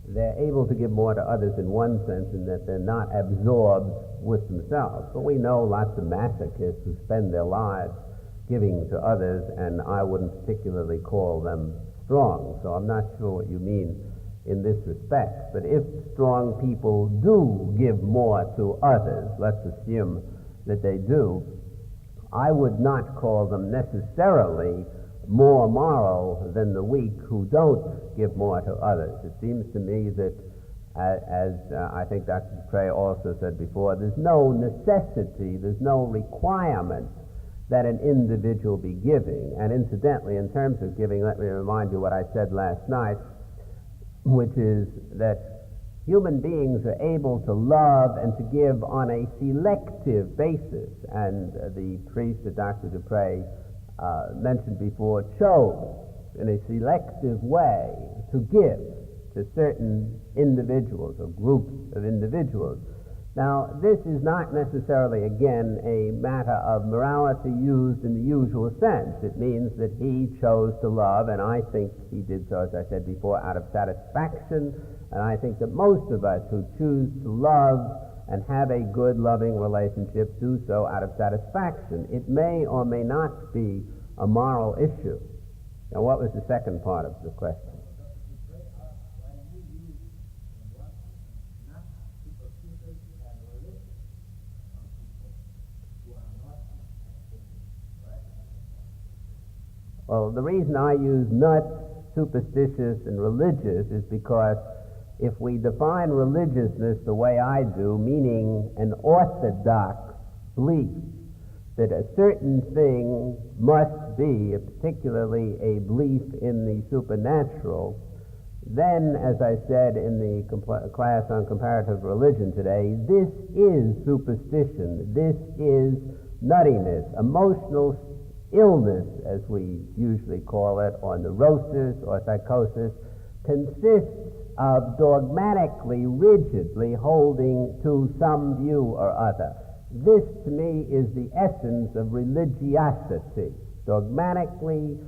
B: They're able to give more to others in one sense in that they're not absorbed with themselves. But we know lots of masochists who spend their lives giving to others, and I wouldn't particularly call them strong. So I'm not sure what you mean in this respect. But if strong people do give more to others, let's assume that they do, I would not call them necessarily more moral than the weak who don't give more to others. It seems to me that, as I think Dr. Dupre also said before, there's no necessity, there's no requirement that an individual be giving. And incidentally, in terms of giving, let me remind you what I said last night, which is that human beings are able to love and to give on a selective basis. And the priest that Dr. Dupre mentioned before chose in a selective way to give to certain individuals or groups of individuals. Now, this is not necessarily, again, a matter of morality used in the usual sense. It means that he chose to love, and I think he did so, as I said before, out of satisfaction. And I think that most of us who choose to love and have a good, loving relationship do so out of satisfaction. It may or may not be a moral issue. Now, what was the second part of the question? Well, the reason I use not superstitious and religious is because if we define religiousness the way I do, meaning an orthodox belief that a certain thing must be, particularly a belief in the supernatural, then, as I said in the class on comparative religion today, this is superstition. This is nuttiness, emotional illness, as we usually call it, or neurosis or psychosis, consists of dogmatically, rigidly holding to some view or other. This, to me, is the essence of religiosity. Dogmatically,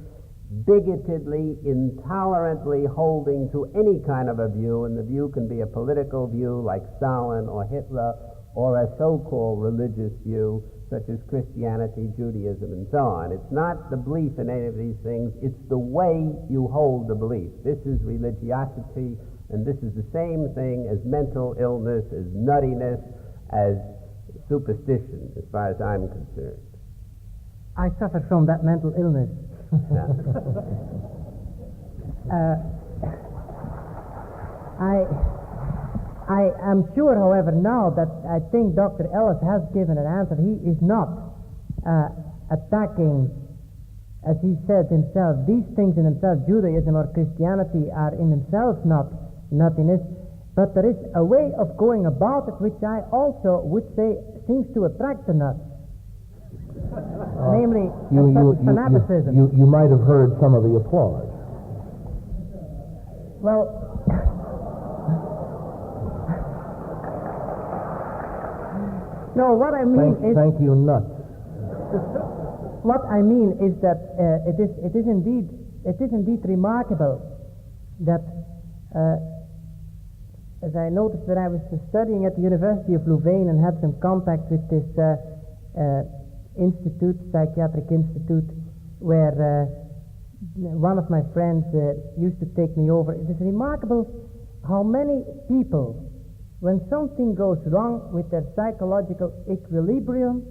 B: bigotedly, intolerantly holding to any kind of a view, and the view can be a political view like Stalin or Hitler, or a so-called religious view such as Christianity, Judaism, and so on. It's not the belief in any of these things, it's the way you hold the belief. This is religiosity, and this is the same thing as mental illness, as nuttiness, as superstition, as far as I'm concerned.
C: I suffer from that mental illness. I am sure, however, now that I think Dr. Ellis has given an answer. He is not attacking as he said himself, these things in themselves, Judaism or Christianity, are in themselves not nothingness, but there is a way of going about it which I also would say seems to attract the nuts. Namely, fanaticism.
A: You might have heard some of the applause.
C: Well, no, what I mean is...
A: Thank you, nuts.
C: What I mean is that it is indeed remarkable that, as I noticed when I was studying at the University of Louvain and had some contact with this psychiatric institute, where one of my friends used to take me over. It is remarkable how many people, when something goes wrong with their psychological equilibrium,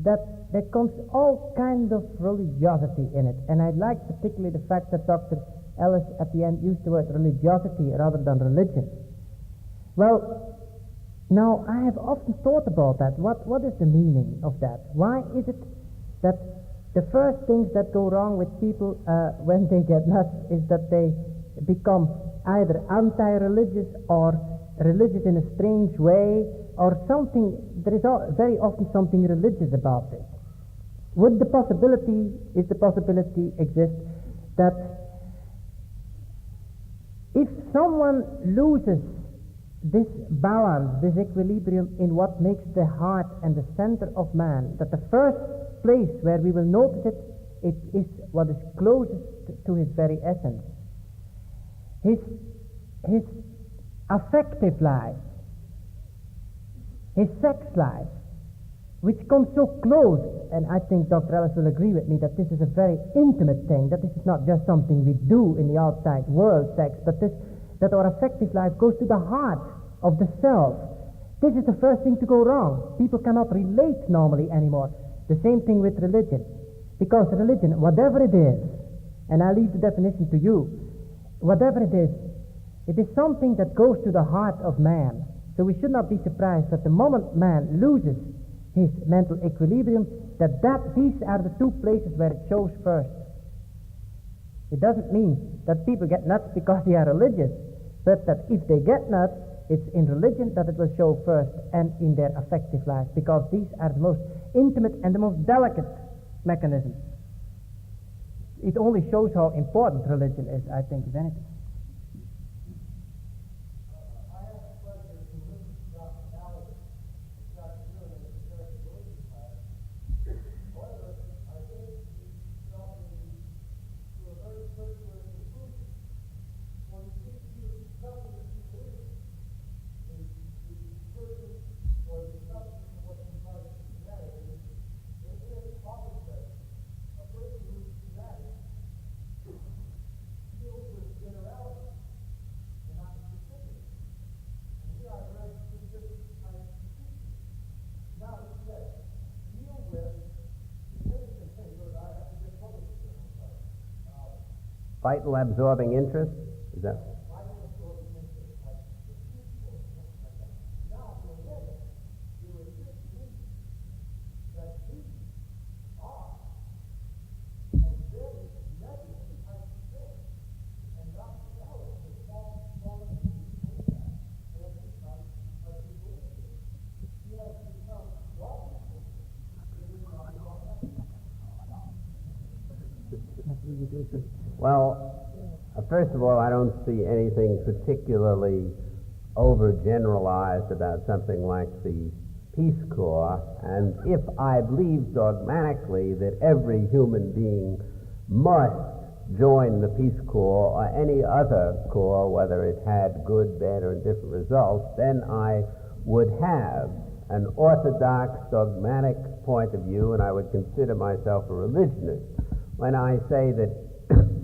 C: that there comes all kind of religiosity in it. And I like particularly the fact that Dr. Ellis at the end used the word religiosity rather than religion. Well, now I have often thought about that. What is the meaning of that? Why is it that the first things that go wrong with people when they get nuts is that they become either anti-religious or religious in a strange way, or something? There is very often something religious about this. Is the possibility exist that if someone loses this balance, this equilibrium in what makes the heart and the center of man, that the first place where we will notice it, it is what is closest to his very essence. His affective life, his sex life, which comes so close, and I think Dr. Ellis will agree with me that this is a very intimate thing, that this is not just something we do in the outside world, sex, but that our affective life goes to the heart of the self. This is the first thing to go wrong. People cannot relate normally anymore. The same thing with religion. Because religion, whatever it is, and I leave the definition to you, whatever it is something that goes to the heart of man. So we should not be surprised that the moment man loses his mental equilibrium, these are the two places where it shows first. It doesn't mean that people get nuts because they are religious, but that if they get nuts, it's in religion that it will show first, and in their affective life, because these are the most intimate and the most delicate mechanisms. It only shows how important religion is, I think, if anything.
B: Vital absorbing interest? Is that? Well, first of all, I don't see anything particularly overgeneralized about something like the Peace Corps, and if I believe dogmatically that every human being must join the Peace Corps or any other corps, whether it had good, bad, or indifferent results, then I would have an orthodox, dogmatic point of view, and I would consider myself a religionist. When I say that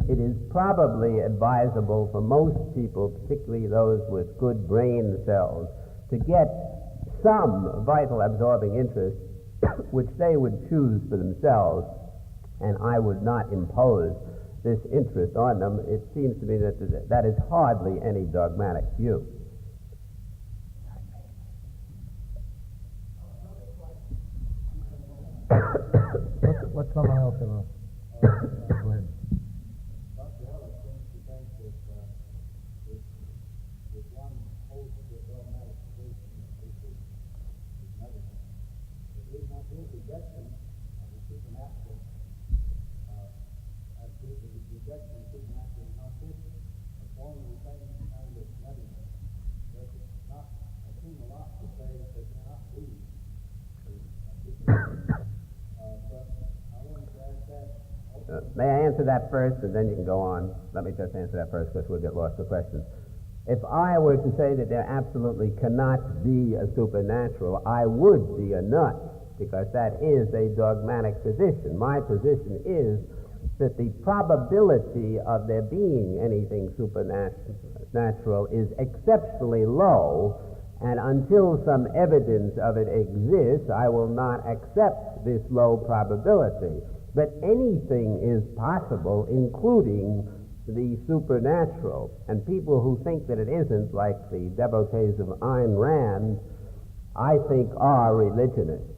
B: it is probably advisable for most people, particularly those with good brain cells, to get some vital absorbing interest which they would choose for themselves, and I would not impose this interest on them. It seems to me that that is hardly any dogmatic view.
A: What's someone else in Go ahead.
D: Dr. Ellis seems to think that if one holds to a dogmatic position that this is medicine, it is not his rejection of the supernatural, as his rejection of the supernatural is not his form of the same kind of medicine. But it's not a thing a lot to say that there cannot be a supernatural. But I wanted to ask that.
B: May I answer that first, and then you can go on? Let me just answer that first, because we'll get lost in questions. If I were to say that there absolutely cannot be a supernatural, I would be a nut, because that is a dogmatic position. My position is that the probability of there being anything supernatural is exceptionally low, and until some evidence of it exists, I will not accept this low probability. But anything is possible, including the supernatural. And people who think that it isn't, like the devotees of Ayn Rand, I think are religionists.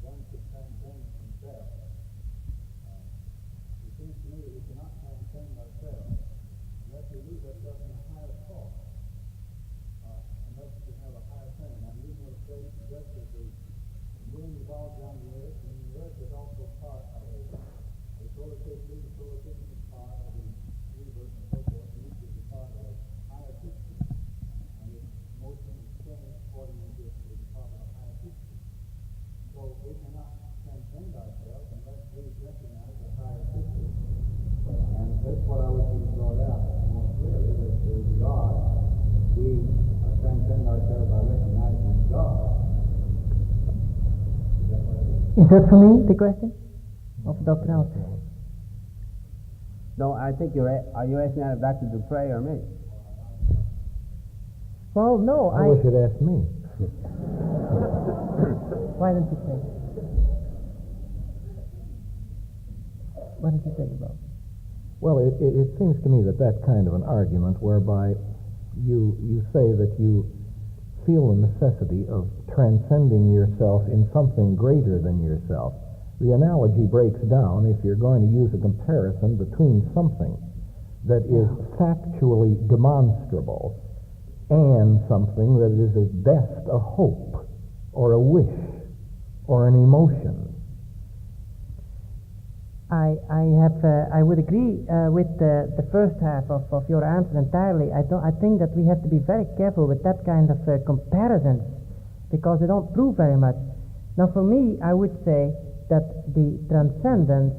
D: One could transcend himself. It seems to me that we cannot transcend ourselves unless we lose ourselves in a higher thought, unless we have a higher thing. I'm using illustration just as the moon revolves around the earth, and the earth is also part of a solar system. The solar system is part of the universe and so forth, and each is a part of a higher system. And its motion is changed according to it is a part of a higher system. So we cannot transcend ourselves unless we recognize a higher system. And that's what I would be brought out more clearly, that is God. We transcend ourselves by recognizing God. Is that what it is?
C: Is that for me, the question? Of Dr. Ellis?
B: No, I think are you asking that of Dr. Dupre or me?
C: Well, no,
A: I wish you'd asked me.
C: Why don't you say? What did you say about?
A: Well, it seems to me that kind of an argument whereby you say that you feel the necessity of transcending yourself in something greater than yourself. The analogy breaks down if you're going to use a comparison between something that is factually demonstrable and something that is at best a hope or a wish or an emotion.
C: I would agree with the first half of your answer entirely. I think that we have to be very careful with that kind of comparisons because they don't prove very much. Now, for me, I would say that the transcendence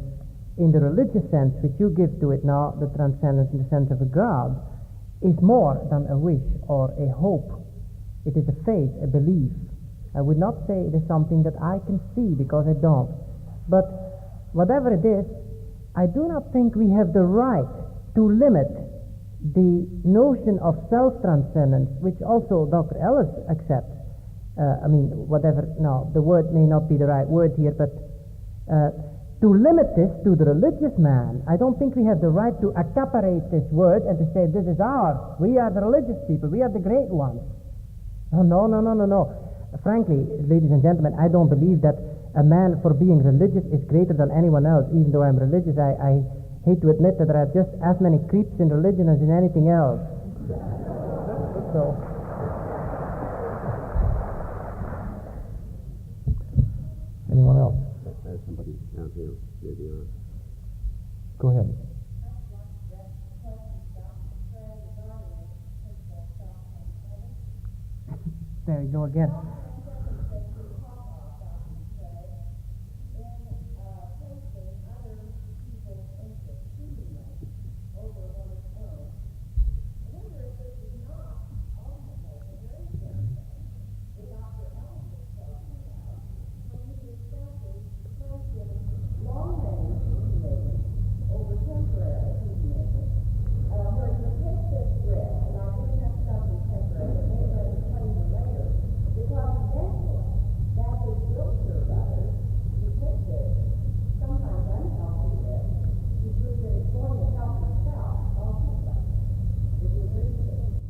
C: in the religious sense, which you give to it now, the transcendence in the sense of a God, is more than a wish or a hope. It is a faith, a belief. I would not say it is something that I can see because I don't. But whatever it is, I do not think we have the right to limit the notion of self-transcendence, which also Dr. Ellis accepts. The word may not be the right word here, but to limit this to the religious man, I don't think we have the right to accaparate this word and to say, this is ours. We are the religious people. We are the great ones. Oh, no. Frankly, ladies and gentlemen, I don't believe that a man for being religious is greater than anyone else. Even though I'm religious, I hate to admit that there are just as many creeps in religion as in anything else. So,
A: anyone else?
B: There's somebody down here.
A: Go ahead.
C: there you go again.
E: Because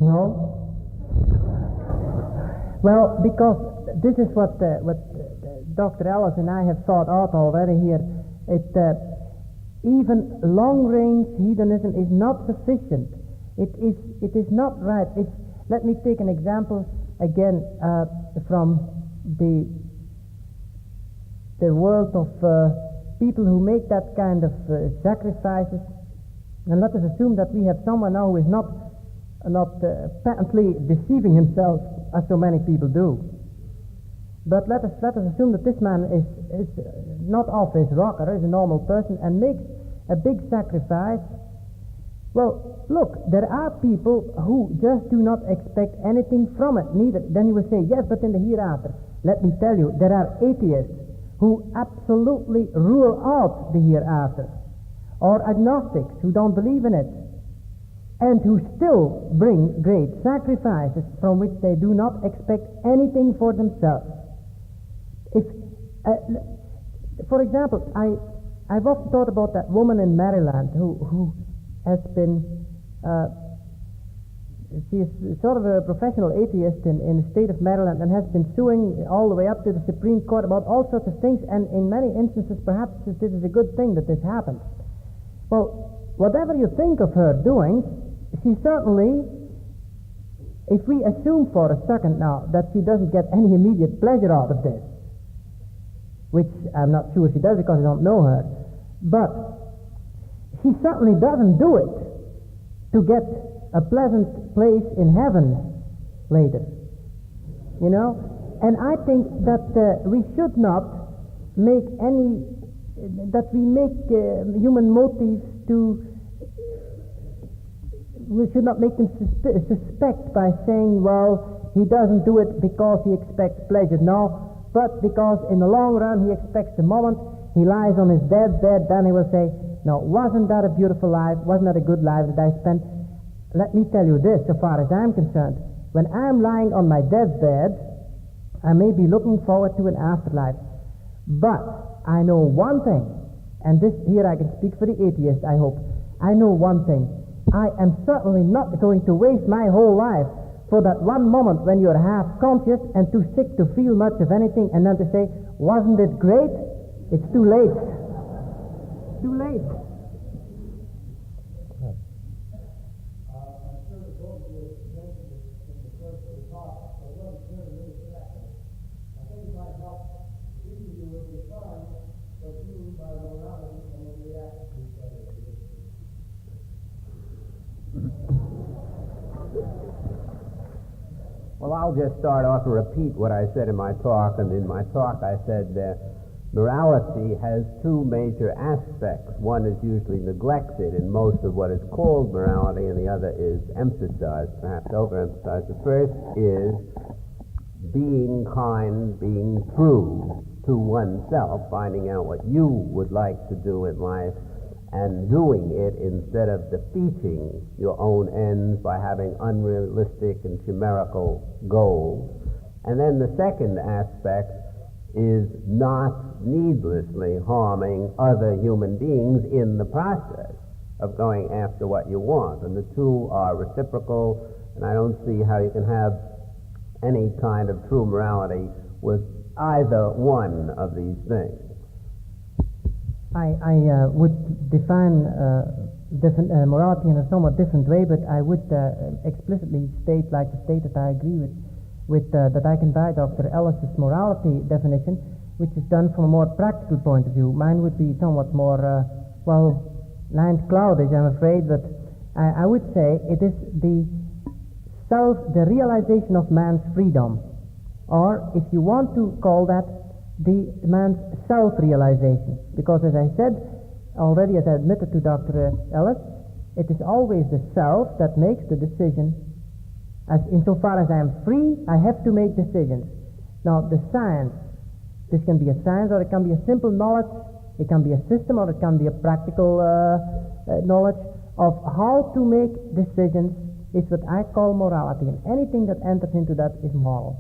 C: No? Well, because this is what Dr. Ellis and I have thought out already here. Even long-range hedonism is not sufficient. It is not right. Let me take an example again from the world of people who make that kind of sacrifices. And let us assume that we have someone now who is not patently deceiving himself as so many people do. But let us assume that this man is not off his rocker, is a normal person, and makes a big sacrifice. Well, look, there are people who just do not expect anything from it, neither. Then you will say, yes, but in the hereafter. Let me tell you, there are atheists who absolutely rule out the hereafter, or agnostics who don't believe in it, and who still bring great sacrifices from which they do not expect anything for themselves. For example, I've often thought about that woman in Maryland who has been, she is sort of a professional atheist in the state of Maryland, and has been suing all the way up to the Supreme Court about all sorts of things, and in many instances perhaps this is a good thing that this happened. Well, whatever you think of her doing, she certainly, if we assume for a second now that she doesn't get any immediate pleasure out of this, which I'm not sure she does because I don't know her, but she certainly doesn't do it to get a pleasant place in heaven later. You know? And I think that we should not make human motives we should not make them suspect by saying, well, he doesn't do it because he expects pleasure. No, but because in the long run he expects the moment he lies on his deathbed, then he will say, no, wasn't that a beautiful life? Wasn't that a good life that I spent? Let me tell you this, so far as I'm concerned. When I'm lying on my deathbed, I may be looking forward to an afterlife. But I know one thing, and this here I can speak for the atheist, I hope. I know one thing. I am certainly not going to waste my whole life for that one moment when you're half conscious and too sick to feel much of anything, and then to say, wasn't it great? It's too late. Too late.
D: I'm sure that both of you mentioned it in the first of the talk, so it wasn't clear to me exactly. I think it might help each of you with your son, but you, by the morality, and will react to each other.
B: Well, I'll just start off and repeat what I said in my talk. And in my talk I said morality has two major aspects. One is usually neglected in most of what is called morality, and the other is emphasized, perhaps overemphasized. The first is being kind, being true to oneself, finding out what you would like to do in life, and doing it instead of defeating your own ends by having unrealistic and chimerical goals. And then the second aspect is not needlessly harming other human beings in the process of going after what you want. And the two are reciprocal, and I don't see how you can have any kind of true morality with either one of these things.
C: I would define morality in a somewhat different way, but I would explicitly state, like to state that I agree with that I can buy Dr. Ellis's morality definition, which is done from a more practical point of view. Mine would be somewhat more, lines cloudish, I'm afraid, but I would say it is the realization of man's freedom, or if you want to call that, the man's self-realization. Because as I said already, as I admitted to Dr. Ellis, it is always the self that makes the decision. As insofar as I am free, I have to make decisions. Now the science, this can be a science or it can be a simple knowledge, it can be a system or it can be a practical knowledge of how to make decisions, is what I call morality, and anything that enters into that is moral.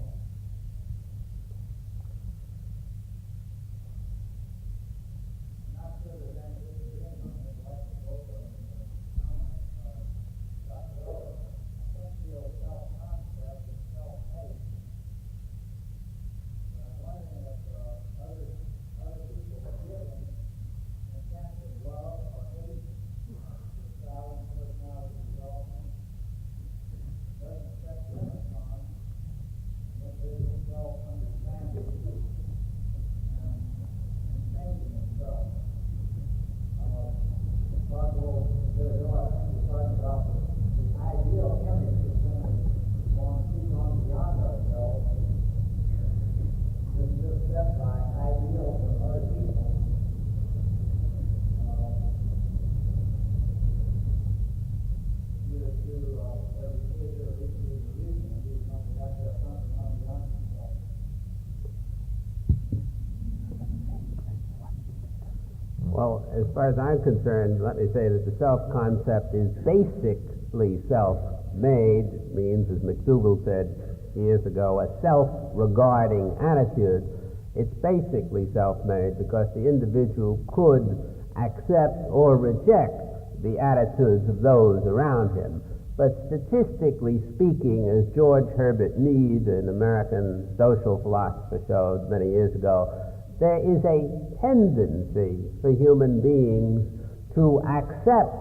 B: Well, as far as I'm concerned, let me say that the self-concept is basically self-made. It means, as McDougall said years ago, a self-regarding attitude. It's basically self-made because the individual could accept or reject the attitudes of those around him. But statistically speaking, as George Herbert Mead, an American social philosopher, showed many years ago, there is a tendency for human beings to accept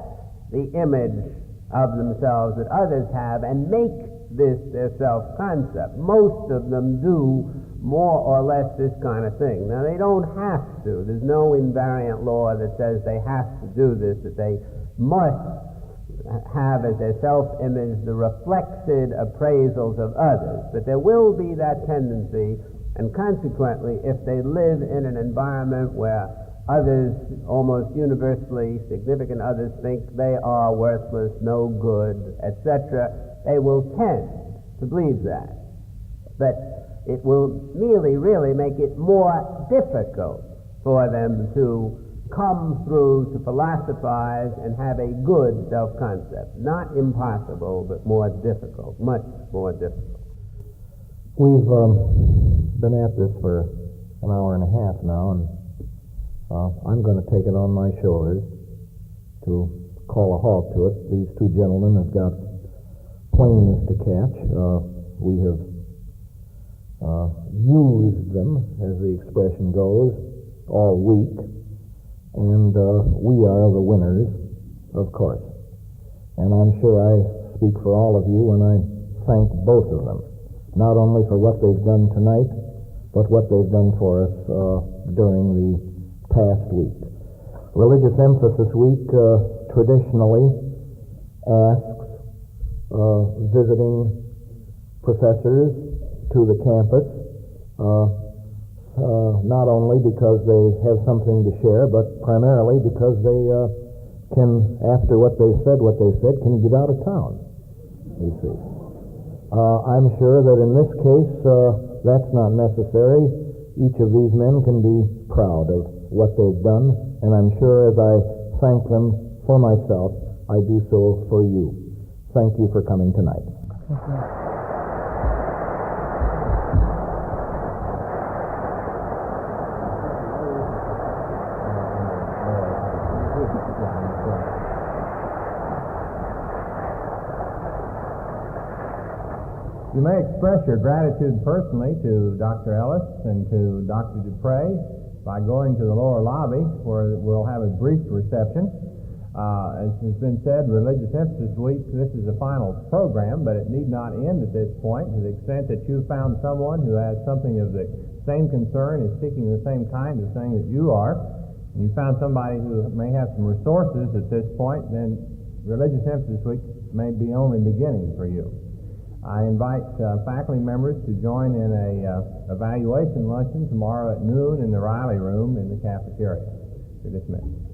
B: the image of themselves that others have and make this their self-concept. Most of them do more or less this kind of thing. Now, they don't have to. There's no invariant law that says they have to do this, that they must have as their self-image the reflected appraisals of others. But there will be that tendency, and consequently, if they live in an environment where others, almost universally significant others, think they are worthless, no good, etc., they will tend to believe that. But it will really make it more difficult for them to come through to philosophize and have a good self-concept. Not impossible, but more difficult, much more difficult.
A: We've been at this for an hour and a half now, and I'm going to take it on my shoulders to call a halt to it. These two gentlemen have got planes to catch. We have used them, as the expression goes, all week, and we are the winners, of course. And I'm sure I speak for all of you when I thank both of them, not only for what they've done tonight, but what they've done for us during the past week. Religious Emphasis Week traditionally asks visiting professors to the campus, not only because they have something to share, but primarily because they can, after what they've said, can get out of town, you see. I'm sure that in this case, that's not necessary. Each of these men can be proud of what they've done, and I'm sure as I thank them for myself, I do so for you. Thank you for coming tonight.
C: Thank you.
E: You may express your gratitude personally to Dr. Ellis and to Dr. Dupre by going to the lower lobby, where we'll have a brief reception. As has been said, Religious Emphasis Week, this is the final program, but it need not end at this point. To the extent that you found someone who has something of the same concern, is seeking the same kind of thing that you are, and you found somebody who may have some resources at this point, then Religious Emphasis Week may be only beginning for you. I invite faculty members to join in a evaluation luncheon tomorrow at noon in the Riley Room in the cafeteria. You're dismissed.